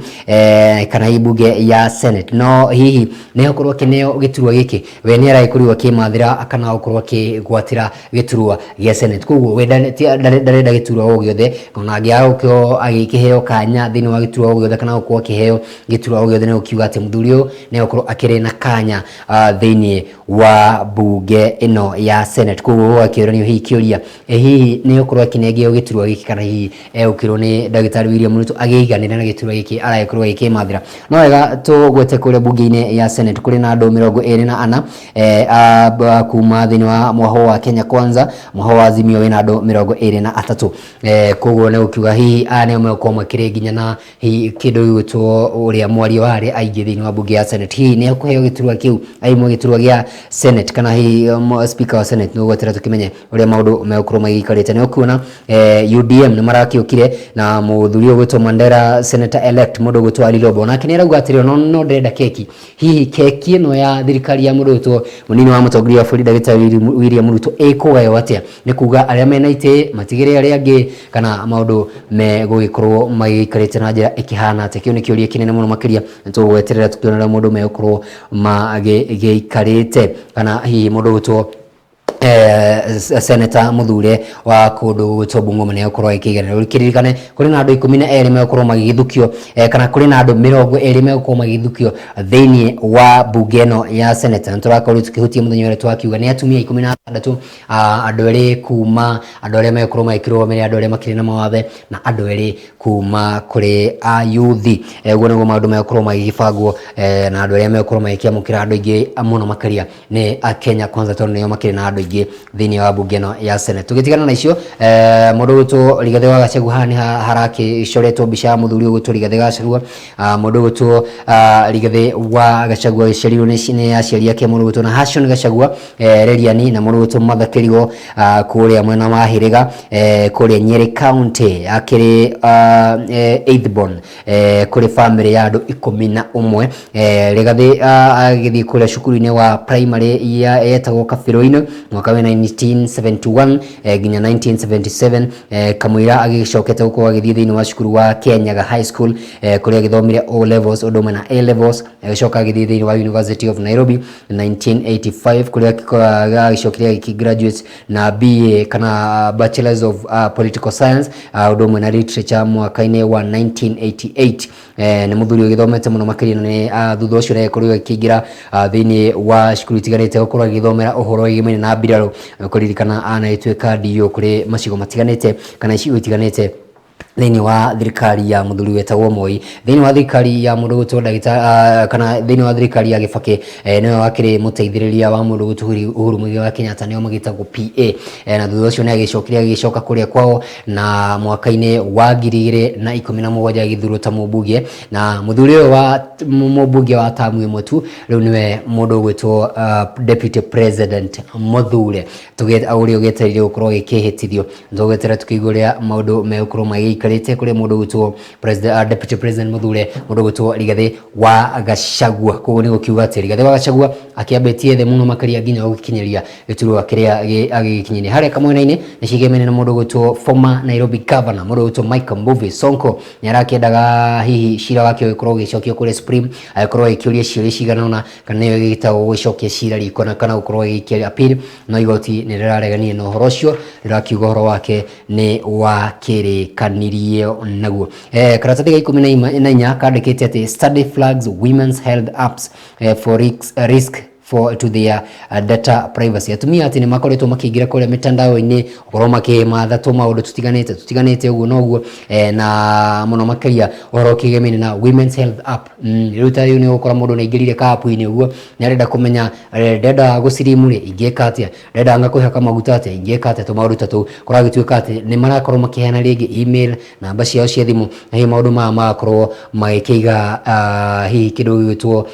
kana hihi bunge ya Senate, no hihi nĩ akorwo akĩneo gĩturwa gĩkĩ we nĩ aragĩkorirwo akĩmathĩra kana gũkorwo akĩgwatĩra gĩturwa gĩa Senate. Koguo we ndarenda gĩturwa o gĩothe, ona angĩagũkorwo agĩkĩheo kanya thĩinĩ wa gĩturwa o gĩothe kana gũkorwo akĩheo gĩturwa o gĩothe, nĩ gũkiuga atĩ mũthuri ũyũ nĩ gũkorwo akĩrĩ na kanya thĩinĩ wa bunge ĩno ya Senate. Koguo akĩũranio hihi kĩũria hihi nĩ gũkorwo akĩnengeo gĩturwa gĩkĩ kana hihi egũkĩrwo nĩ ndagĩtarĩ William Ruto agĩiganĩra na gĩturwa gĩkĩ aragĩkorwo agĩkĩmathĩra. No wega tũgwete kũrĩa bunge-inĩ ya Senate kũrĩ na andũ 24 kuma thĩinĩ wa mwahũ wa Kenya Kwanza, mwahũ wa Azimio wĩna andũ 23. Koguo nĩ gũkiuga hihi aya nĩo megũkorwo makĩrĩ nginya na hihi kĩndũ gĩgwĩtwo ũrĩa mwaria wa arĩa aingĩ thĩinĩ wa bunge ya Senate. Hihi nĩ ekũheo gĩturwa kĩu aimwo gĩturwa gĩa Senate kana hihi speaker wa Senate. Nĩ gweterera tũkĩmenye ũrĩa maũndũ megũkorwo magĩikarĩte. Nĩ ũkuona UDM nĩ marakĩũkire na mũthuri ũyũ gwĩtwo Mandela senator elect mũndũ gwĩtwo Ali Robo, nake nĩ arauga atĩrĩrĩ no ndĩrenda keki. Hihi keki ĩno ya thirikari ya mũndũ gwĩtwo mũnini wa mũtongoria wa bũrũri ndagĩtarĩ William Ruto ĩkũgayo atĩa? Nĩ kuga arĩa mena itĩ matigĩrĩ arĩa angĩ kana maũndũ megũgĩkorwo magĩikarĩte na njĩra ĩkĩhana atĩa? Kĩu nĩ kĩũria kĩnene mũno makĩria, nĩtũgweterera tũkĩona mũndũ megũkorwo magĩikarĩte kana hihi mũndũ gwĩtwo Senator Muthure wa kũndũ gwĩtwo Bungoma nĩ gũkorwo agĩkĩiganĩra. Ũkĩririkane kũrĩ na andũ 12 megũkorwo magĩgĩthukio kana kũrĩ na andũ 20 megũkorwo magĩgĩthukio thĩinĩ wa bunge ĩno ya Senate. Na tũrakorwo tũkĩhutia mũthenya ũrĩa twakiuga nĩ atumia 16, andũ erĩ kuma andũ arĩa megũkorwo magĩkĩrũgamĩrĩra andũ arĩa makĩrĩ na mawathe na andũ erĩ kuma kũrĩ ayuthi. Ũguo nĩguo maũndũ megũkorwo magĩgĩbangwo na andũ arĩa megũkorwo magĩkĩamũkĩra andũ aingĩ mũno makĩria nĩ Kenya Kwanza, tondũ nĩo makĩrĩ na andũ aingĩ thĩinĩ wa bunge ĩno ya Senate. Tũgĩtigana na icio mũndũ gwĩtwo Rigathĩ wa Gachagua haha nĩ harakĩcoretwo mbica ya mũthuri ũyũ gwĩtwo Rigathĩ Gachagua. Mũndũ gwĩtwo Rigathĩ wa Gachagua gĩciarirwo nĩ aciari ake mũndũ gwĩtwo Nahashon Gachagua Reriani na mũndũ gwĩtwo Martha Kĩrigo kũrĩa mwena wa Hĩrĩga kũrĩa Nyeri County, akĩrĩ 8th born kũrĩ famĩlĩ ya andũ 11. Rigathĩ agĩthiĩ kũrĩa cukuru-inĩ wa primary yetagwo Kabirũ-inĩ mwaka wa 1971 nginya 1977. Kamũira agĩcokete gũkorwo agĩthiĩ thĩinĩ wa cukuru wa Kenyaga High School kũrĩa agĩthomire O levels ũndũ ũmwe na A levels. Agĩcoka agĩthiĩ thĩinĩ wa University of Nairobi 1985 kũrĩa agĩcokire agĩgraduate na BA kana Bachelors of Political Science ũndũ ũmwe na Literature mwaka-inĩ wa 1988. Nĩ mũthuri ũgĩthomete mũno makĩria na thutha ũcio nĩ agĩkorirwo akĩingĩra thĩinĩ wa cukuru itiganĩte gũkorwo agĩthomera ũhoro wĩgiĩ na mbirarũ. Kũririkana anagĩtuĩka DO kũrĩ macigo matiganĩte kana icigo itiganĩte thĩinĩ wa thirikari ya mũthuri wetagwo Moi. Thĩinĩ wa thirikari ya mũndũ gwĩtwo ndagĩtarĩ kana thĩinĩ wa thirikari ya Kibaki nĩwe wakĩrĩ mũteithĩrĩria wa mũndũ gwĩtwo Uhuru Muigai wa Kenyatta, nĩo magĩtagwo PA. Na thutha ũcio nĩ agĩcoka kũrĩa kwao na mwaka-inĩ wa 2017 agĩthurwo ta mũmbunge, na mũthuri ũyũ wa mũmbunge wa tamu ĩmwe tu rĩu nĩwe mũndũ gwĩtwo Deputy President Muthure ũrĩa ũgĩetereire gũkorwo agĩkĩhĩtithio. Tũgweterera tũkĩigua ũrĩa maũndũ megũkorwo magĩikarĩte kũrĩ mũndũ gwĩtwo Deputy President Muthure, mũndũ gwĩtwo Rigathĩ wa Gachagua. Koguo nĩ gũkiuga atĩ Rigathĩ wa Gachagua akĩambĩtie thĩ mũno makĩria nginya gũkinyĩria gĩturwa kĩrĩa agĩkinyĩria. Harĩa kamwena-inĩ nĩ cigemene na mũndũ gwĩtwo former Nairobi Governor mũndũ gwĩtwo Mike Mbuvi Sonko. Nĩ arakĩendaga hihi cira wake ũgĩkorwo ũgĩcokio kũrĩ Supreme, agĩkorwo agĩkĩũria ciũria cigana ũna kana nĩyo ĩgĩtagwo gũcokia cira riko na kana gũkorwo agĩikia appeal, no igoti nĩ rĩraregania na ũhoro ũcio, rĩrakiuga ũhoro wake nĩ wakĩrĩkanirio naguo. Karatathi ga 14 kandĩkĩte atĩ study flags women's health apps for risk to their data privacy. Atumia ati nĩ makoretwo makĩingĩra kũrĩa mitandao-inĩ ũkorwo makĩmatha maũndũ tutiganĩte ũguo na ũguo na mũno makĩria ũhoro ũkĩgemene na women's health app. Rĩu ta rĩu nĩ gũkora mũndũ nĩ aingĩrire ka app-inĩ ũguo nĩ arenda kũmenya ndenda gũcirimu rĩ ingĩka atĩa, ndenda anga kwĩhaka maguta atĩa ingĩka atĩa, tũmaũndũ ta tũu kũragĩtuĩka atĩ nĩ marakorwo makĩheana rĩngĩ email namba ciao cia thimũ na hihi maũndũ maya magakorwo magĩkĩiga hihi kĩndũ gĩgwĩtwo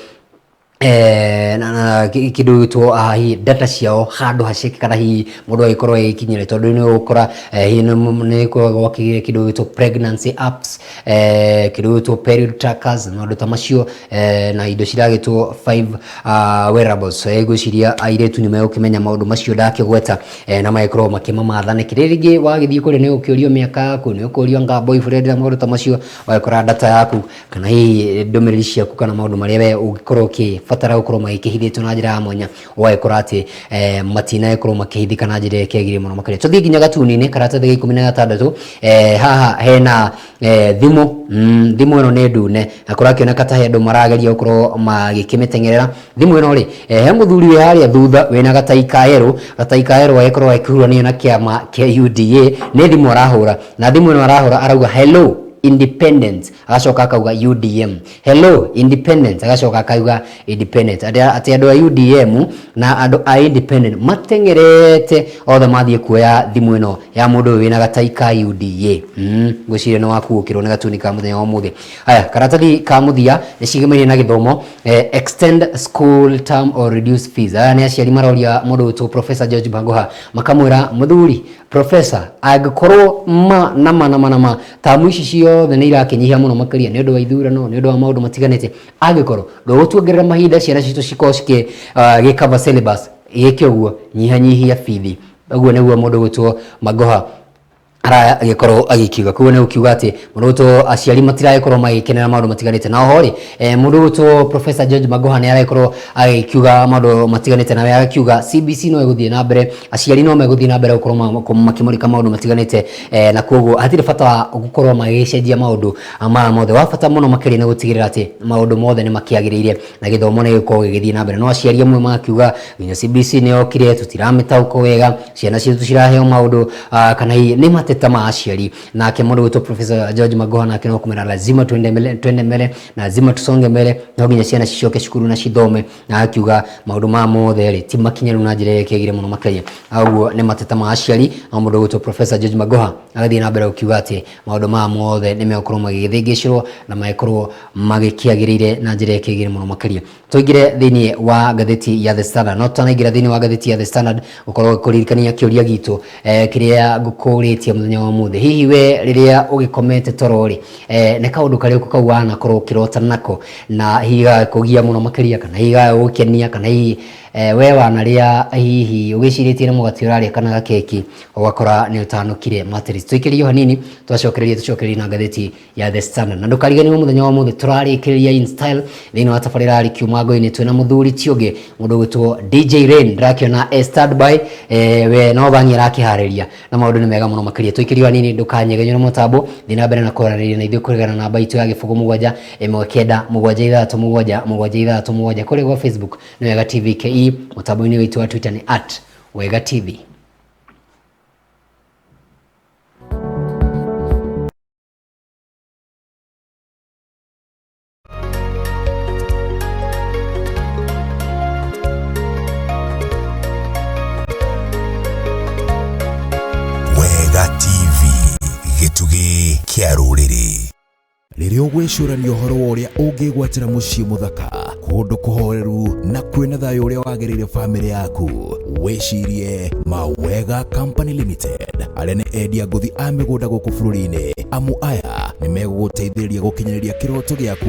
kindu gitwo hi data ciao handu hacike kana hi mundu agikorwo ikinyire tondu ni ukora hi ni ko kindu gitwo pregnancy apps kindu gitwo period trackers na ndo tamacio na indo ciragitwo 5 wearables guciria airetu ni megukimenya maundu macio ndakigweta na maikorwo makimamatha kirigi wagithii kuri ni ukiorio miaka yaku ni ukiorio nga boyfriend na maundu tamacio wagikora data yaku kana hi ndumiriri ciaku kana maundu maria we ugikorwo fatara gukorwo magikihithitwo na njira ya mwanya wagikora ati matina ikorwo makihithika na njira ikegire muno makire tuthi nginya gatuni-ini karatathi 16 haha hena thimu ino ni ndune na kurakioneka ta andu marageria gukorwo magikimitengerera thimu ino ri he muthuri we haria thutha wina gatai kaero wagikorwo akihurania na kiama kia UDA ni thimu arahura na thimu ino arahura arauga hello independent agacoka akauga UDM hello independent agacoka akauga independent ati andu a UDM na andu a independent matengerete othe mathie kuoya thimu ino ya mundu wina gatai ka UDA ngwiciria no wakuukirwo ni gatuni ka muthenya wa muthi haya karatathi ka muthia ni cigemeire na githomo extend school term or reduce fees aya ni aciari maroria mundu witwo Professor George Magoha makamwira muthuri Professor agikorwo nama tamu ici ciothe ni irakinyihia muno makiria ni undu wa ithurano ni undu wa maundu matiganite agikorwo ndugutuongerera mahinda ciana citu cikorwo ciki gikava syllabus gikio guo nyihanyihia bithi uguo niguo mundu witwo Magoha ara agikorwo agikiuga kuo ne ukiuga ati mundu witwo aciari matiragikorwo magikenera maundu matiganite na oho ri mundu witwo Professor George Magoha ni aragikorwo agikiuga maundu matiganite na agakiuga CBC no iguthie na mbere aciari no meguthie na mbere gukorwo makimurika maundu matiganite na koguo hatire bata wa gukorwo magicenjia maundu ama mothe wa bata muno makiri ni gutigirira ati maundu mothe ni makiagiriire na githomo ni gikorwo gigithie na mbere no aciari amwe makiuga nginya CBC ni okire tutiramitauko wega ciana citu ciraheo maundu kana ni mateta ma aciari nake mundu witwo Professor George Magoha nake no kumera lazima twende mbele na lazima tusonge mbele no nginya ciana cicoke cukuru na cithome na akiuga maundu ma mothe ri ti makinyaru na njira yekegire muno makanya aguo ni mateta ma aciari na mundu witwo Professor George Magoha agathie na mbere ukiuga ati maundu ma mothe ni mekorwo magithingicirwo na maekorwo magikiagirire na njira yekegire muno makanya tuigire thini wa gatheti ya The Standard no tanaingira thini wa gatheti ya The Standard ukorwo kuririkania kiuria gitu kiria ngukuritie muthenya wa muthi hihi we riria ugikomete torori ne kaundu kari kukawana korwo kirota nako na higa kugia muno makiria kana higa ukenia kana hihi we wanaria hihi ugiciritie na mugati uraria kana gakeki ugakora ni utanukire materi tuikirio hanini tucokererie na gatheti ya The Standard na ndukarigani muthenya wa muthi turarikiria in style thini wa tabarira ari kiuma ngo-ini twina muthuri tionge mundu witwo DJ Rain ndakiona start by we no bangi rakihariria na maundu ni mega muno makiria tuikirio hanini ndukanyegenyo na mutambo thina mbere na koraniria na ithu kurigana na namba itu ya gifugo mugwanja 1973 kuri kwa Facebook ni Wega TV KE mutambo-ini witu wa Twitter ni @Wega TV.
Wega TV gitugi kia ruriri riria ugwicurania uhoro wa uria ungigwatira mucii muthaka kundu kuhoreru na kwina thayo uria wagiriire family yaku wicirie Mawega Company Limited aria ni endia nguthi a migunda guku bururi-ini amu aya ni meguguteithiriria gukinyiriria kiroto giaku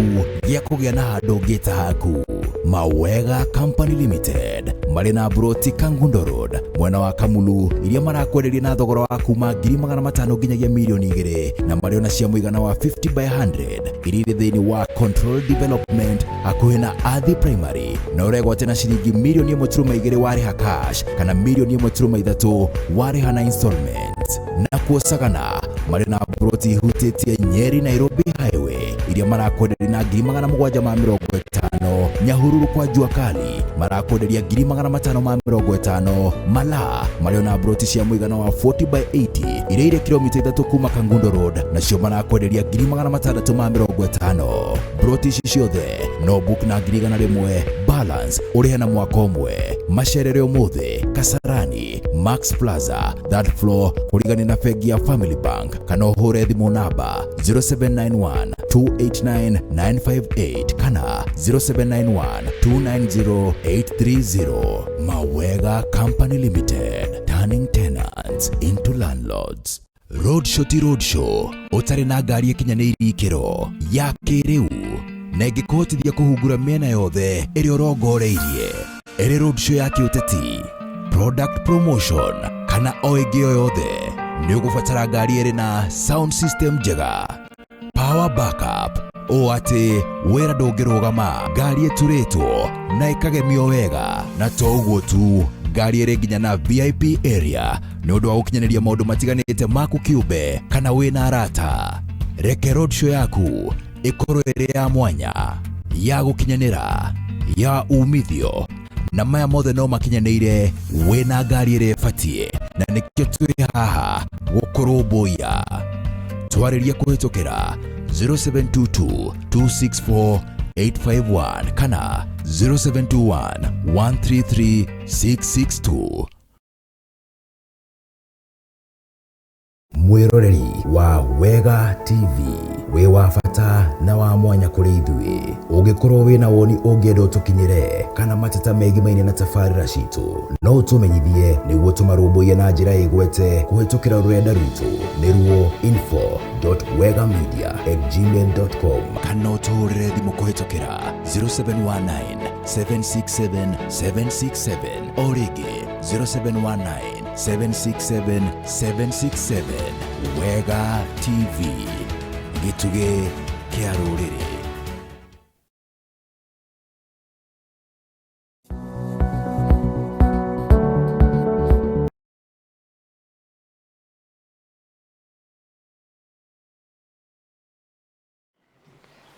gia kugia na handu ngita haku Mawega Company Limited mari na broti Kangundo Road mwena wa Kamulu iria marakwenderia na thogora wa kuma 500,000 nginyagia milioni 2 na mari ona cia muigana wa 50 by 100 iria thini wa Control Development hakuhi na Athi Primary na uregwate na ciringi milioni 1.2 wariha cash kana milioni 1.3 wariha na installment na kuosagana mari na broti hutitie Nyeri Nairobi Highway iria marakwenderia na 750 Nyahururu kwa Jua Kali marakwenderia 550 Mala mariona broti cia muigana wa 40 by 80 iria ire kilomita 3 kuma Kangundo Road na cio marakwenderia 650 broti ciothe no book na 1,100 balance urihe na mwaka umwe macerere umuthi Kasarani Max Plaza that floor kurigani na fegi ya Family Bank kana uhure thimu namba 0791 289 kana 0791 290 830. Mawega Company Limited, turning tenants into landlords. Roadshow ti roadshow utari na ngari ikinyanĩirie ikĩro ya kĩrĩu na ĩngĩkũhotithia kũhungura mĩena yothe ĩrĩa ũrongoreirie. Ĩrĩ roadshow ya kĩũteti, product promotion kana o ĩngĩ o yothe, nĩ ũgũbatara ngari ĩrĩ na sound system njega, power backup, o atĩ wĩra ndũngĩrũgama, ngari ĩturĩtwo na ĩkagemio wega, na to ũguo tu, ngari ĩrĩ nginya na VIP area nĩ ũndũ wa gũkinyanĩria maũndũ matiganĩte maku kĩũmbe kana wĩna arata. Reke roadshow yaku ĩkorwo ĩrĩ ya mwanya, ya gũkinyanĩra, ya umithio, na maya mothe no makinyanĩire wĩna ngari ĩrĩa ĩbatiĩ, na nĩkĩo twĩ haha gũkũrũmbũiya. Twarĩria kũhĩtũkĩra 0722 264 851 kana 0721 133 662. Mwĩroreri wa Wega TV wĩ wa bata na wa mwanya kũrĩ ithuĩ. Ũngĩkorwo wĩna woni ũngĩenda ũtũkinyĩre kana mateta megiĩ maine na tabarĩra citũ, no ũtũmenyithie nĩguo tũmarũmbũiye na njĩra ĩgwete kũhĩtũkĩra rũrenda rwitũ nĩruo info.wegamedia@gmail.com kana ũtũhũrĩre thimũ kũhĩtũkĩra 0719 767 767 o rĩngĩ 0719 767 767. Wega TV, gĩtugĩ kĩa rũrĩrĩ.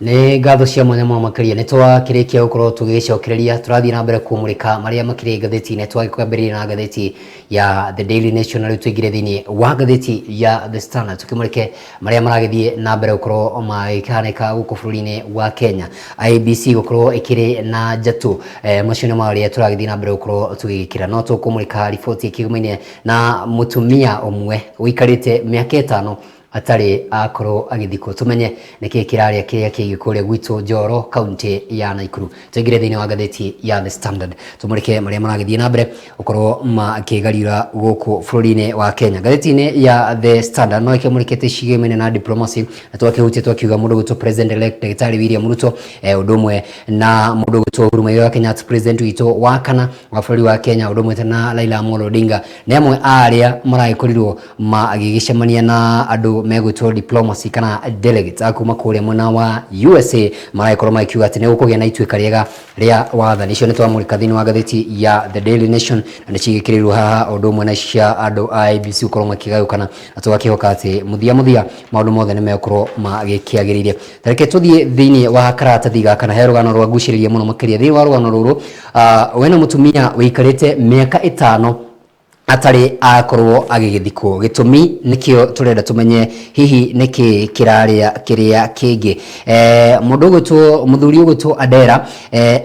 Nĩ ngatho cia mwanya makĩria nĩ twakĩrĩkia gũkorwo tũgĩcokereria, tũrathiĩ na mbere kũmũrĩka marĩa makĩrĩ ngathĩti-inĩ. Twagĩkwambĩrĩria na ngathĩti ya The Daily Nation, na rĩu tũingĩre thĩinĩ wa ngathĩti ya The Standard tũkĩmũrĩke marĩa maragĩthiĩ na mbere gũkorwo magĩkĩhanĩka gũkũ bũrũri-inĩ wa Kenya. IEBC gũkorwo ĩkĩrĩ na njatũ, macio nĩ marĩa tũragĩthiĩ na mbere gũkorwo tũgĩgĩkĩra. No tũkũmũrĩka riboti ĩkĩgũmainie na mũtumia ũmwe ũikarĩte mĩaka 5 atari akorwo agithikwo. Tumenye nĩkĩ kĩrarĩa kĩrĩa kĩgĩ kũrĩa gwitũ Njoro, kaunti ya Naikuru. Tũingĩre thĩinĩ wa ngathĩti ya The Standard tũmũrĩke marĩa maragĩthiĩ na mbere gũkorwo makĩgarĩra gũkũ bũrũri-inĩ wa Kenya. Ngathĩti-inĩ ya The Standard no ĩkĩmũrĩkĩte ciĩgiĩ na diplomacy, na twakĩhutia twakiuga mũndũ gwitũ President elect Daktari William Ruto, ũndũ ũmwe na mũndũ gwitũ Uhuru Muigai wa Kenyatta, president witũ wa kana wa bũrũri wa Kenya, ũndũ ũmwe na Raila Amolo Odinga, nĩ amwe arĩa maragĩkorirwo magĩgĩcemania na andũ megwĩtwo diplomacy kana delegates akuma kũrĩa mwena wa USA, maragĩkorwo magĩkiuga atĩ nĩ gũkũgĩa na ituĩka rĩega rĩa wathani. Icio nĩ twamũrĩka thĩinĩ wa ngathĩti ya The Daily Nation, na nĩ cigĩkĩrĩirwo haha ũndũ ũmwe na cia andũ a IEBC gũkorwo makĩgayũkana, na tũgakĩhoka atĩ mũthia maũndũ mothe nĩ megũkorwo magĩkĩagĩrĩire. Tareke tũthiĩ thĩinĩ wa karatathi gaka na he rũgano rwa ngucĩrĩria mũno makĩria. Thĩinĩ wa rũgano rũrũ, wena mũtumia wĩikarĩte mĩaka 5 atari akorwo agĩgĩthikwo. Gĩtũmi nĩkĩo tũrenda tũmenye hihi nĩkĩ kĩrarĩa kĩrĩa kĩngĩ. Mũndũ gwĩtwo mũthuri gwĩtwo Adera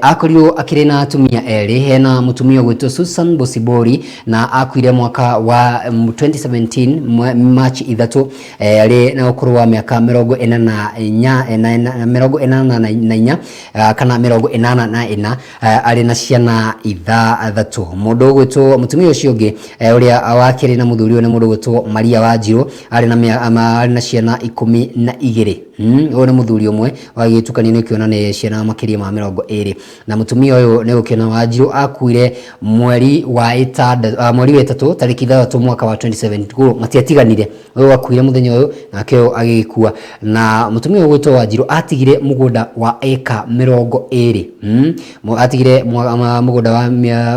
akorirwo akĩrĩ na atumia erĩ. Hena mũtumia gwĩtwo Susan Bosibori na akuire mwaka wa 2017 March 3 arĩ na ũkũrũ wa mĩaka 44 kana 84 arĩ na ciana ithatũ. Mũndũ gwĩtwo mũtumia ũcio ũngĩ ũrĩa wakĩrĩ na mũthuri ũyũ nĩ mũndũ gwĩtwo Maria Wanjiru, arĩ na ciana 12. Ũyũ nĩ mũthuri ũmwe wagĩtukanio nĩkĩona nĩ ciana makĩria ma 20. Na mũtumia ũyũ nĩ gũkĩona Wanjiru akuire mweri wa 3 tarĩki 3 mwaka wa 2017. Matiatiganire, ũyũ akuire mũthenya ũyũ nake agĩkua. Na mũtumia ũyũ gwĩtwo Wanjiru atigire mũgũnda wa eka 20. Atigire mũgũnda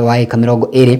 wa eka 20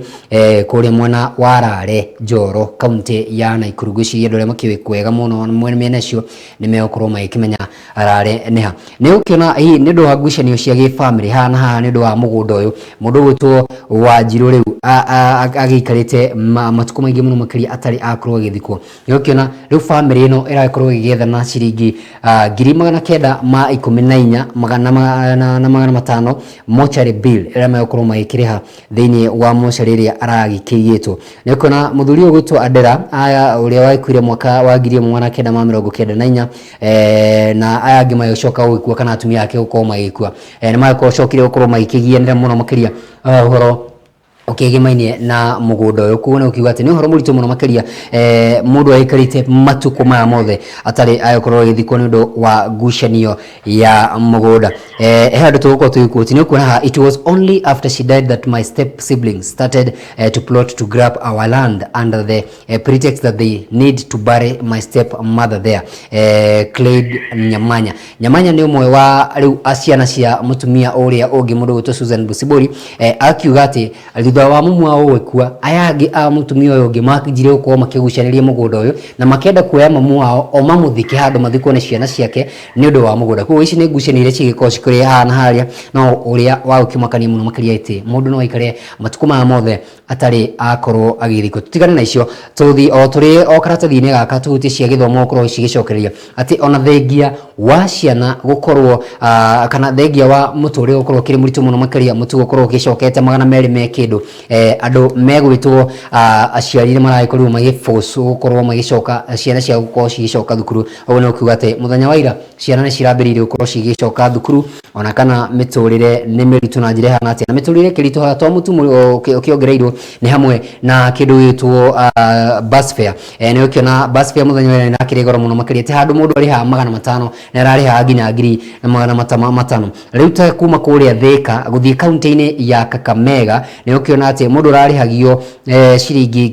kũrĩa mwena wa Rare, Njoro, kaunti ya Naikuru. Gwĩciria andũ arĩa makĩũĩ kwega mũno mĩena icio nĩ megũkorwo magĩkĩmenya Rare nĩha. Nĩ ũkĩona hii nĩ ũndũ wa ngucanio cia gĩ-family haha na haha nĩ ũndũ wa mũgũnda ũyũ. Mũndũ gwĩtwo Wanjiru rĩu agĩikarĩte matukũ maingĩ mũno makĩria atarĩ akorwo agĩthikwo. Nĩ ũkĩona rĩu family ĩno ĩrakorwo ĩgĩethana ciringi 914 na 500 mortuary bill ĩrĩa megũkorwo magĩkĩrĩha thĩinĩ wa mortuary ĩrĩa aragĩkĩrĩtwo. gwitwo ne kona muthuri gwitwo Adera aya uria waikuire mwaka wa 1994 na aya angĩ magĩcoka gũkua kana atumia ake gũkorwo magĩkua nĩ magĩcokire gũkorwo magĩkĩgianĩra mũno makĩria ũhoro ukigimainie na mugunda uyu kuona ukiuga ati ni horo muritu muno makiria mundu aikarite matuko maya mothe atari ayokorwo githiko ni undu wa ngucanio ya mugunda handu tuguko tuyikuti ni kuona it was only after she died that my step siblings started to plot to grab our land under the pretext that they need to bury my step mother there. Clade Nyamanya ni umwe wa riu aciana cia mutumia uria ungi mundu witwa Susan Busibori akiuga ati wa mumu wao wekua ayagi a mutumia uyu ungi makijire uko makigucaniria mugunda uyu na makenda kuoya mamu wao o mamuthike handu mathiko ne ciana ciake ni undu wa mugunda kuo ici ni ngucanire cigiko cikuri hana haria no uria wa ukimakania muno makiria iti mundu no aikare matuko ma mothe atari akorwo agithiko tutigane na icio tuthi o turi o karatathi-ini gaka tuhutie cia githomo korwo cigicokereria ati ona thengia wa ciana gukorwo kana thengia wa muture gukorwo kiri muritu muno makiria mutugo gukorwo gicokete magana meri me kindu andu megwitwo aciari ni maragĩkorirwo magĩforce gukorwo magicoka ciana cia gukorwo cigicoka thukuru oguo no kiuga ati muthenya wa ira ciana ni cirambĩrĩirie gukorwo cigicoka thukuru ona kana miturire ni miritu na njira hana ati na miturire kiritu ha to mutumu ukiongereirwo ni hamwe na kindu gitwo bus fare ni ukiona bus fare muthenya wa ira na kire goro muno makiria ti handu mundu ariha 500 na arariha nginya 500 riu ta kuma kuria Thika guthii kaunti-ini ya Kakamega ni ukiona ati mundu ararihagio ciringi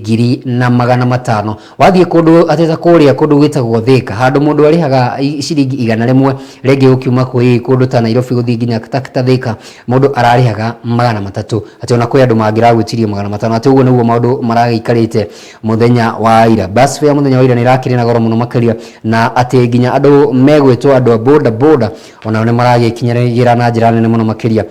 1,500 wathie kundu ateta kuria kundu gwitagwo Thika handu mundu arihaga ciringi 100 rege ukiuma kwi kundu ta Nairobi guthii nginya ta Thika mundu ararihaga 300 ati ona kwi andu mangiragwitirie 500 ati uguo niguo maundu maragikarite muthenya wa ira bus fare muthenya wa ira ni rakire na goro muno makiria na ati nginya andu megwitwo andu boda ona ne maragikinyira na njira nene muno makiria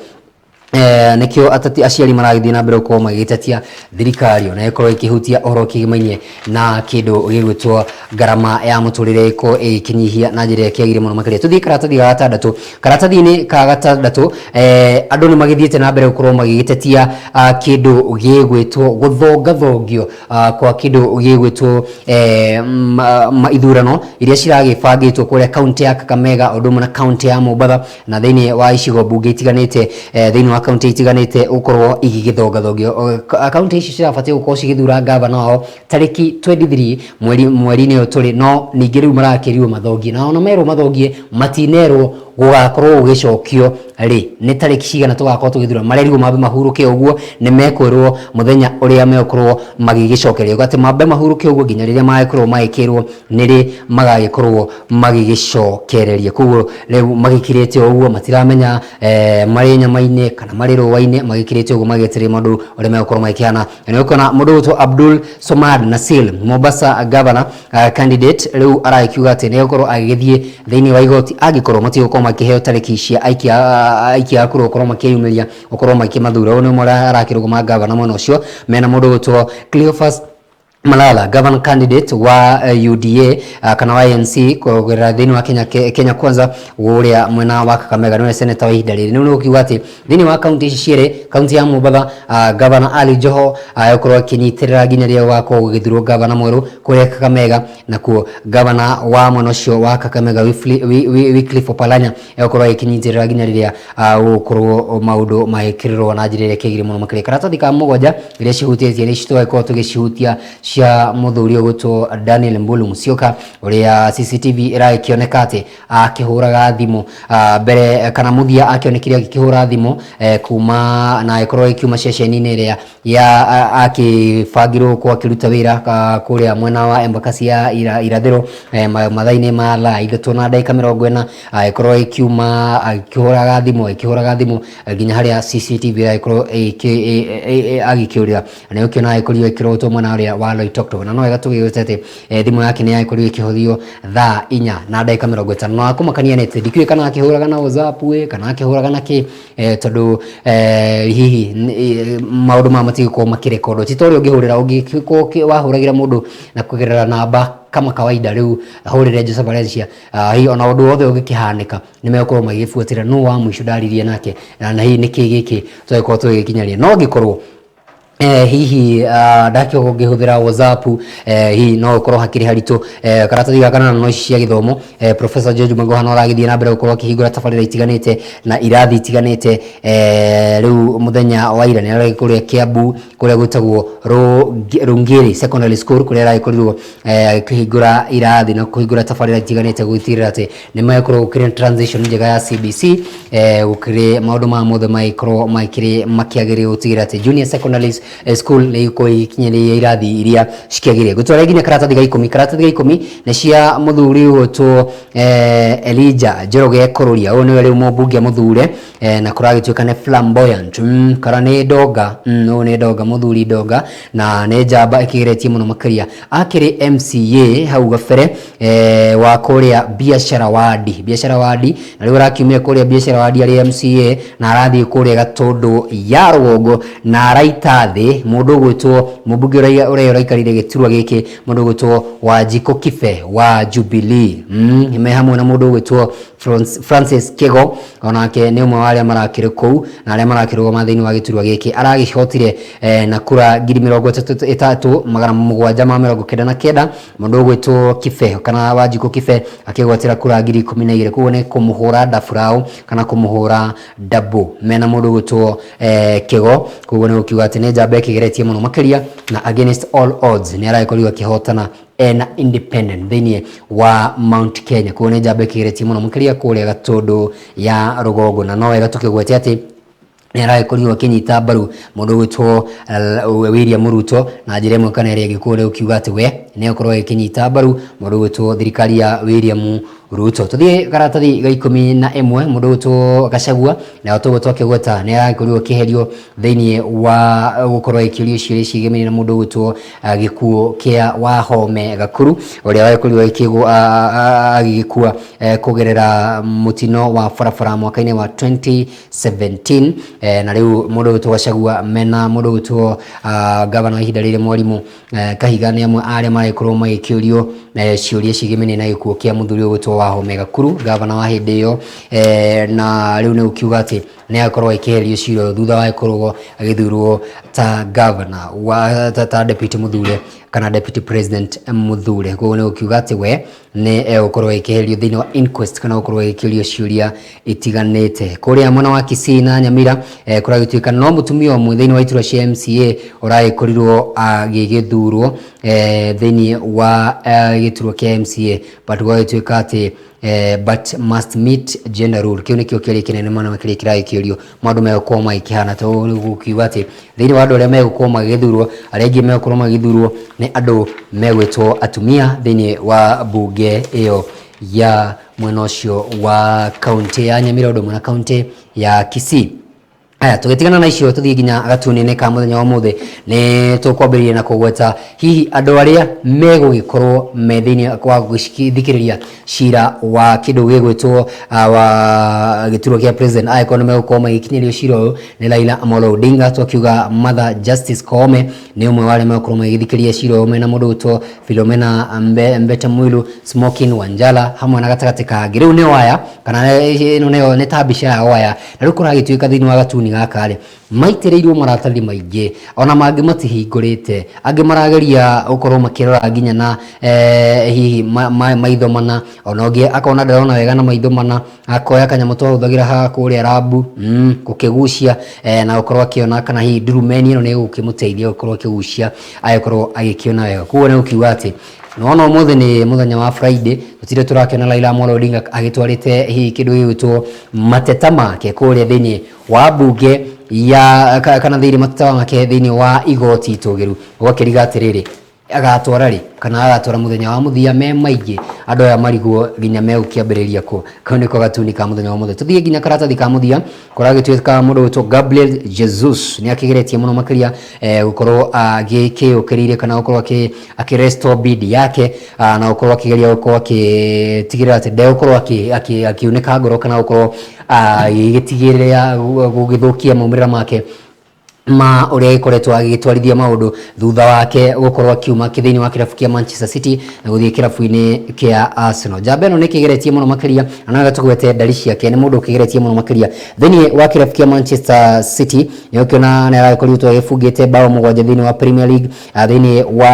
nikio atati aciari maragithii na mbere uko magitetia thirikari ona ikorwo ikihutia oro kigimainie na kindu gigwitwo garama ya muturire iko ikinyihia na njira kiagire muno makiria tuthii karatathi ga gatandatu karatathi-ini ka gatandatu andu ni magithiite na mbere ukorwo magitetia kindu gigwitwo guthongio kwa kindu gigwitwo ithurano iria ciragibangitwo kuria kaunti ya Kakamega odumwe na kaunti ya Mombatha na thiini wa icigo bunge itiganite thiini wa kaunti itiganite ukorwo igigithongio kaunti ici cirabatie gukorwo cigithura gavana wao tariki 23 mweri-ini uyu turi no ningi riu marakirirwo mathongie na ona merwo mathongie matinerwo gugakorwo gugicokio ri ni tariki cigana tugakorwo tugithura marerigwo mambe mahuruke uguo ni mekwirwo muthenya uria mekorwo magigicokerio gati mambe mahuruke uguo nginya riria magikorwo magikirwo ni ri magagikorwo magigicokereria kuguo riu magikirite uguo matiramenya mari nyama-ini kana mari ruwa-ini magikirite uguo magitire mundu uria mekorwo magikihana ni ukona mundu witwo Abdul Somad Nasil Mombasa governor candidate riu arakiuga ati ni gukorwo agithie thiini wa igoti agikorwo matigo makiheo tariki cia aikia kuru ukorwo makiyumiria ukorwo makimathura ni mora arakiruguma gavana muno ucio mena mundu witwo Cleophas Malala governor candidate wa UDA kana wa ANC kugerera thiini wa Kenya Kwanza uria mwena wa Kakamega ni senator wa ihinda riri ni ukiuga ati thiini wa county ici ciere county ya Mombatha governor Ali Joho ayokorwo kinyitirira nginya ria wako gugithurwo governor mweru kuria Kakamega na kuo governor wa mwena ucio wa Kakamega Wycliffe Oparanya ayokorwo kinyitirira nginya ria gukorwo maundu makirirwo na njira ria kigire muno makire karatathi ka mugonja iria cihutĩtie ni citwaiko tugicihutia cia muthuri gwitwo Daniel Mbulu Musyoka uria CCTV irakioneka ati akihuraga thimu mbere kana muthia akionekire akihura thimu kuma na ikorwo ikiuma ceceni-ini iria ya akifagirwo kwa kiruta wira kuria mwena wa Embakasi ya irathiro mathaini ma la ithatu na dakika 40 ikorwo ikiuma akihuraga thimu nginya haria CCTV ikorwo agikiurira na ukiona ikorwo ikirotwo mwena uria wa Loitoktok na no igatugigutete thimu yake ni ikorwo ikihuthio thaa 4 na dakika 50 no akumakania nete ndikire kana akihuraga na WhatsApp kana akihuraga na ki tondu hihi maundu ma matigiko makirekodo titori ungihurira ungiko wahuragira mundu na kugerera namba kama kawaida riu ahurire Joseph Valencia hi ona undu wothe ugikihanika ni mekorwo magibuatira no wa mwisho ndaririe nake na hi niki giki tweko tugikinyaria no gikorwo hihi ndakio ngĩhũthĩra WhatsApp hihi no ũkorwo hakĩrĩ haritũ karatathi gaka na no cia gĩthomo Professor George Magoha no aragĩthiĩ na mbere gũkorwo akĩhingũra tabarĩra itiganĩte na irathi itiganĩte rĩu mũthenya wa ira nĩ aragĩkũrĩa Kiambu kũrĩa gwĩtagwo Rungiri Secondary School kũrĩa aragĩkorirwo akĩhingũra irathi na kũhingũra tabarĩra itiganĩte gũtigĩrĩra atĩ nĩ magĩkorwo gũkĩrĩ transition njega ya CBC gũkĩrĩ maũndũ ma mothe magĩkorwo makĩagĩrĩra gũtigĩrĩra atĩ junior secondary school nĩ iko ikinyĩrĩire irathi iria cikĩagĩrĩire gũtwara nginya karatathi ga 10 nĩ cia mũthuri ũgũtwo Elijah Njoroge Kororia ũyũ nĩwe rĩu mũmbunge mũthure na kũragĩtuĩka nĩ flamboyant kana nĩ ndonga ũyũ nĩ ndonga mũthuri ndonga na nĩ njamba ĩkĩgeretie mũno makĩria akĩrĩ MCA hau gabere wa kũrĩa biashara wadi na rĩu arakiumia kũrĩa biashara wadi arĩ MCA na arathiĩ kũrĩa Gatũndũ ya rũgongo na araita thĩ mũndũ ũgwĩtwo mũmbunge ũrĩa ũraikarire gĩturwa gĩkĩ mũndũ ũgwĩtwo Wanjikũ Kibe wa Jubilee me hamwe na mũndũ ũgwĩtwo Francis Kego onake nĩ ũmwe wa arĩa marakĩrĩ kũu na arĩa marakĩrũgama thĩinĩ wa gĩturwa gĩkĩ aragĩcotire na kura 33,799 mũndũ ũgwĩtwo Kibe kana Wanjikũ Kibe akĩgwatĩra kura 12,000 koguo nĩ kũmũhũra ndaburaũ kana kũmũhũra double mena mũndũ ũgwĩtwo Kego koguo nĩ gũkiuga atĩ nĩ njamba ĩkĩgeretie mũno makĩria na against all odds nĩ aragĩkorirwo akĩhotana na independent thĩinĩ wa Mount Kenya koguo nĩ njamba ĩkĩgeretie mũno makĩria kũrĩa Gatũndũ ya rũgongo na no wega tũkĩgwete atĩ nĩ aragĩkorirwo akĩnyita mbaru mũndũ ũgwĩtwo William Ruto na njĩra ĩmwe kana ĩrĩa ĩngĩ kũrĩa ũkiuga atĩ we nĩ akorwo akĩnyita mbaru mũndũ ũgwĩtwo thirikari ya William Ruto tũthiĩ karatathi ga 11 mũndũ ũgwĩtwo Gachagua na tũgũtwo akĩgweta nĩ aragĩkorirwo akĩherio thĩinĩ wa gũkorwo akĩũrio ciũria ciĩgemainie na mũndũ ũgwĩtwo gĩkuũ kĩa Wahome Gakuru ũrĩa wagĩkorirwo agĩgĩkua kũgerera mũtino wa barabara mwaka-inĩ wa 2017 na rĩu mũndũ ũgwĩtwo Gachagua mena mũndũ ũgwĩtwo gavana wa ihinda rĩrĩ Mwarimũ Kahiga nĩ amwe arĩa maragĩkorwo magĩkĩũrio ciũria ciĩgemainie na gĩkuũ kĩa mũthuri ũgwĩtwo Wahome Gakuru gavana wa hĩndĩ ĩyo na rĩu nĩ gũkiuga atĩ nĩ akorwo akĩherio ciũria thutha wa gũkorwo agĩthurwo ta gavana wa ta deputy mũthure kana deputy president mũthure koguo nĩ gũkiuga atĩ we nĩ egũkorwo akĩherio thĩinĩ wa inquest kana gũkorwo agĩkĩũrio ciũria itiganĩte kũrĩa mwena wa Kisii na Nyamira kũragĩtuĩka no mũtumia ũmwe thĩinĩ wa iturwa cia MCA ũragĩkorirwo agĩgĩthurwo thĩinĩ wa gĩturwa kĩa MCA but gũgĩtuĩka atĩ but must meet gender rule kĩu nĩkĩo kĩarĩ kĩnene mũno makĩria kĩragĩkĩũrio maũndũ megũkorwo magĩkĩhana to nĩ gũkiuga atĩ thĩinĩ wa andũ arĩa megũkorwo magĩgĩthurwo arĩa aingĩ megũkorwo magĩgĩthurwo nĩ andũ megwĩtwo atumia thĩinĩ wa mbunge ĩyo ya mwena ũcio wa kaunti ya Nyamira ũndũ mwena kaunti ya Kisii. Tũgĩtigana na icio tũthiĩ nginya gatuni-inĩ ka mũthenya wa mũthĩ nĩ tũkwambĩrĩria na kũgweta hihi andũ arĩa megũgĩkorwo me thĩinĩ wa gũthikĩrĩria cira wa kĩndũ gĩgwĩtwo wa gĩturwa kĩa president agĩkorwo nĩ megũkorwo magĩkinyĩrio cira ũyũ nĩ Raila Amolo Odinga twakiuga Mother Justice Koome nĩ ũmwe wa arĩa megũkorwo magĩthikĩrĩria cira ũyũ mena mũndũ ũgwĩtwo Philomena Mbete Mwilu Smokin Wanjala hamwe na gatagatĩ kangĩ rĩu nĩ waya kana ĩno nĩ ta mbica ya waya na rĩu kũragĩtuĩka thĩinĩ wa gatuni gaka rĩ maitĩrĩirwo maratathi maingĩ ona mangĩ matihingũrĩte angĩ marageria gũkorwo makĩrora nginya na hihi maitho mana ona ũngĩ akona ndarona wega na maitho mana akoya kanyamũ twahũthagĩra haha kũrĩa rabu gũkĩgucia na gũkorwo akĩona kana hihi ndurumeni ĩno nĩ gũkĩmũteithia gũkorwo akĩgucia agĩkorwo agĩkĩona wega koguo nĩ gũkiuga atĩ no mũthĩ nĩ mũthenya wa Friday tũtire tũrakĩona Raila Amolo Odinga agĩtwarĩte hihi kĩndũ gĩgwĩtwo mateta make kũrĩa thĩinĩ wa mbunge ya kana thĩinĩ mateta make thĩinĩ wa igoti itũgĩru gwakĩriga atĩrĩrĩ agatwara rĩ kana agatwara muthenya wa muthia me maingĩ andũ aya marigwo nginya megũkĩambĩrĩria kũ kau nĩko gatuni ka muthenya wa muthia tuthie nginya karatathi ka muthia kũragĩtuĩka mũndũ wĩtwo Gabriel Jesus nĩ akĩgeretie mũno makĩria gũkorwo agĩkĩũkĩrĩire kana gũkorwo akĩrestore bid yake na gũkorwo akĩgeria gũkorwo akĩtigĩrĩra atĩ ndegũkorwo akĩunĩka ngoro kana gũkorwo agĩtigĩrĩra gũgĩthũkia maumĩrĩra make ma uria ikoretwo agitwarithia maundu thutha wake gukorwo akiuma kithiini wa kirabu kia Manchester City na guthie kirabu-ini kia Arsenal. Njamba ino nikigeretie muno makiria anaga tugwete ndari ciake ni mundu ukigeretie muno makiria thiini wa kirabu kia Manchester City ni ukiona na arakoritwo agifungite bao mugwanja thiini wa Premier League thiini wa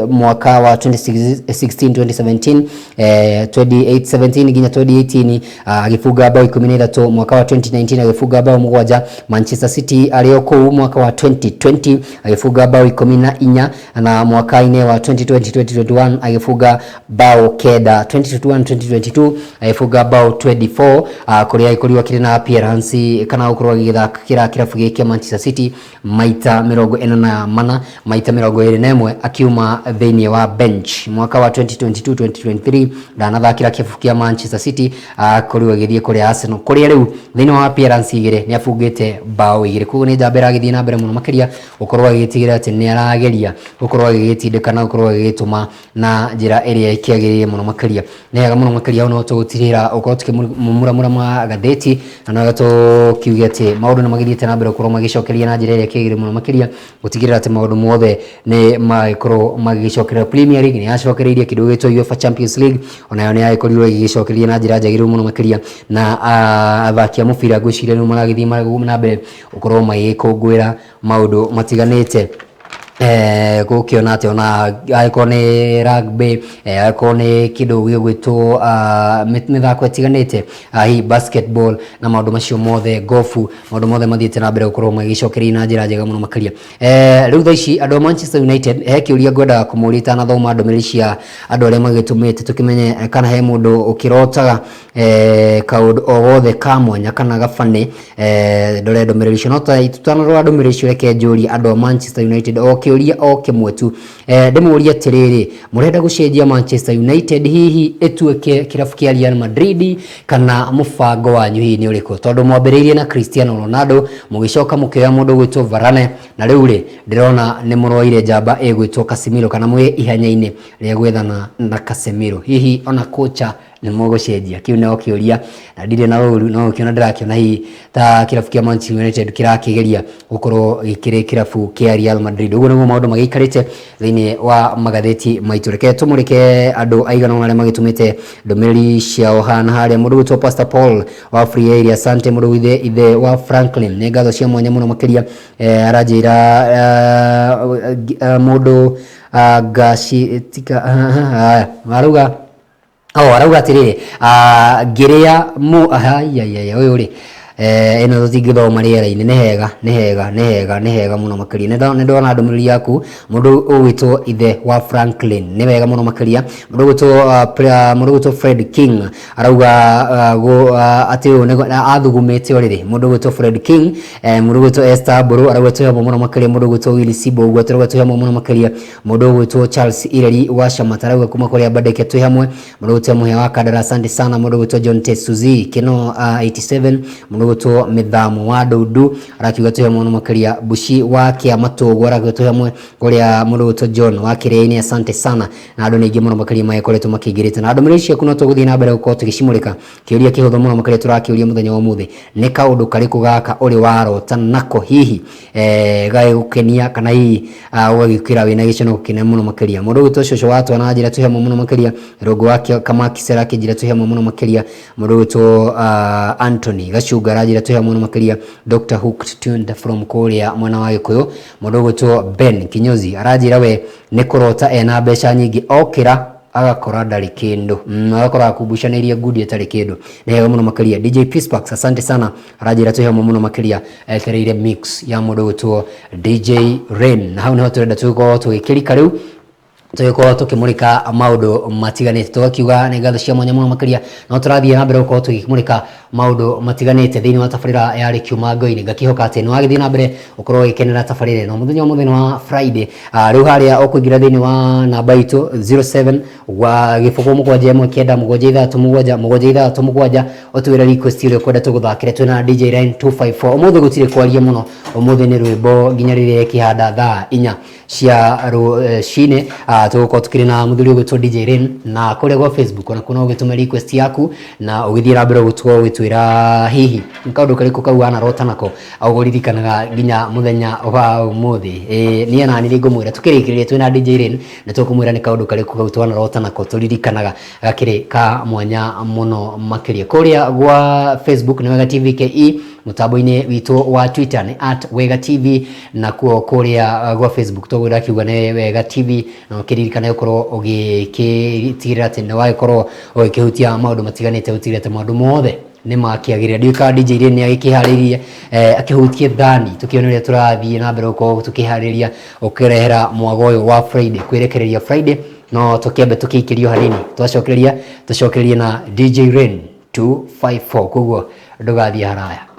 mwaka wa 2016-2017 28-17 ginya 2018 agifunga bao 13 mwaka wa 2019 agifunga bao mugwanja. Manchester City alioko mwaka wa 2020 agifunga bao 14 na mwaka-ini wa 2020-2021 agifunga bao keda 2021-2022 agifunga bao 24 kuria ikorirwo kiri na appearance kana gukorwo agithakira kirabu giki Manchester City maita 44 maita 21 akiuma thiini wa bench. Mwaka wa 2022-2023 ndanathakira kirabu kia Manchester City akorirwo agithie kuri Arsenal kuria riu thiini wa appearance igire ni afungite bao igire kugo ni Njamba agithie na mbere muno makiria gukorwo agitigira ati ni arageria gukorwo agitindikana gukorwo agituma na njira iria ikiagiririe muno makiria nega muno makiria no tugutirira ukorwo tukimumuramura ma gatheti na no tukiugia ati maundu ni magithiite na mbere gukorwo magicokeria na njira iria ikiagiririe muno makiria gutigirira ati maundu mothe ni magikorwo magicokeria Premier League ni acokereirie kindu gitwo UEFA Champions League onayo ni aikorirwo igicokeria na njira njagiriru muno makiria na athaki a mubira gwiciria ni maragithie na mbere gukorwo magikungwira maundu matiganite gukiona ati ona aiko ni rugby aiko ni kindu gigwitwo mithako itiganite hi basketball na maundu macio mothe golfu maundu mothe mathiite na mbere gukorwo magicokeria na njira njega muno makiria riu thaici andu Manchester United he kiuria ngwenda kumurita na thoma ndumiriri cia andu aria magitumite tukimenye kana he mundu ukirotaga kaundu o wothe ka mwanya kana gabane ndore ndumiriri cio nota itutanarwa ndumiriri cio reke njuri andu Manchester United kiuria o kimwe tu ndimuria atiriri murenda gucenjia Manchester United hihi etueke kirabu kia Real Madrid kana mufango wanyu hihi ni uriko tondu mwambiriirie na Cristiano Ronaldo mugicoka mukioya mundu gwitwo Varane na riu ri ndirona ni muroire Njamba egwitwo Casemiro kana mwe ihanya-ini ria gwethana na Casemiro hihi ona kocha ni mugucenjia kiu no kiuria na ndire na uru no kiona ndirakiona hihi ta kirabu kia Manchester United kirakigeria gukorwo gikire kirabu kia Real Madrid uguo niguo maundu magikarite thiini wa magatheti maitu reke tumurike andu aigana ona magitumite ndumiriri ciao hana haria mundu gwitwo Pastor Paul wa Free Area asante mundu ithe wa Franklin ni ngatho cia mwanya muno makiria aranjira mundu gaci tika maruga arauga atiriri ngiria mu uyu ri eno tutingithoma riera-ini ni hega muno makiria ni ndona ndumiriri yaku mundu ugwitwo ithe wa Franklin ni wega muno makiria mundu gwitwo Fred King arauga ati athugumite oriri mundu gwitwo Fred King mundu gwitwo Esther Buru arauga tuyamo muno makiria mundu gwitwo Willy Sibo ugwa turauga tuyamo muno makiria mundu gwitwo Charles Ireri wa Shamata arauga kuma kuria Badeke tuyamwe mundu gwitwo muhe wa Kadara asante sana mundu gwitwo John Tesuzi kino 87 mundu gwitwo Mithamo wa Ndudu arakiuga tuyamwe muno makiria Bushi wa Kiamatogo arakiuga tuyamwe kuria mundu gwitwo John wa Kireini asante sana na andu ningi muno makiria maikoretwo makigirite na andu miricia kuno tuguthie na mbere gukorwo tugicimurika kiuria kihuthu muno makiria turakiuria muthenya wa muthi ni kaundu kariku gaka uri warota nako hihi gai gukenia kana hihi ugagikira wina gicono gukena muno makiria mundu gwitwo Shosho watu na njira tuyamwe muno makiria rogo wake kama kisera kinjira tuyamwe muno makiria mundu gwitwo Anthony Gachuga arajira tuyamwe muno makiria Dr. Hook tuned from Korea mwana wa Gikuyu mundu gwitwo Ben Kinyozi arajira we ni kurota ena mbeca nyingi okira agakora ndari kindu agakora akubushaniria ngudi etari kindu nehega muno makiria DJ Pispax asante sana arajira tuyamwe muno makiria etereire mix ya mundu gwitwo DJ Rain na hau niho turenda tuko tugikirika riu tuyiko tukimurika maundu matiganite tukiuga ni ngatho cia mwanya muno makiria no turathie na mbere uko tukimurika maundu matiganite thiini wa tabarira ya Kiuma Ngoini ngakihoka ati no agithie na mbere ukorwo gikenera tabarira no muthenya wa Friday riu haria ukuingira thiini wa namba itu 07 wa gifuko mugwanja imwe kenda mugwanja ithatu mugwanja otwira request ile kwenda tuguthakire twina DJ Rain 254 umuthi gutire kwaria muno umuthi ni rwimbo nginya riria kihanda thaa 4 cia shine tuko tukirina muthuri ugwitwo DJ Rain na kuria gwa Facebook ona kuna ugituma request yaku na ugithira mbere gutwo gwitwira hihi nkaundu kariku kau ana rota nako auguririkanaga ginya muthenya wa umuthi nie na niri ngumwira tukirikirie twina DJ Rain na tukumwira ni kaundu kariku kau twana rota nako turirikanaga gakiri ka mwanya muno makiria kuria gwa Facebook ni Wega TV KE mutambo-ini witu wa Twitter ni @WegaTV na kuria gwa Facebook tugwira kiuga ni Wega TV na ukiririkana ukorwo ugikitirira tene wa ikorwo ukihutia maundu matiganite utirete maundu mothe ni makiagiria ndika DJ Rain ni agikiharirie akihutie thani tukioneria turathie na mbere uko tukihariria ukirehera mwago uyu wa Friday kwirekereria Friday no tukiambe tukikirio hanini tucokererie na DJ Rain 254 koguo ndugathie haraya.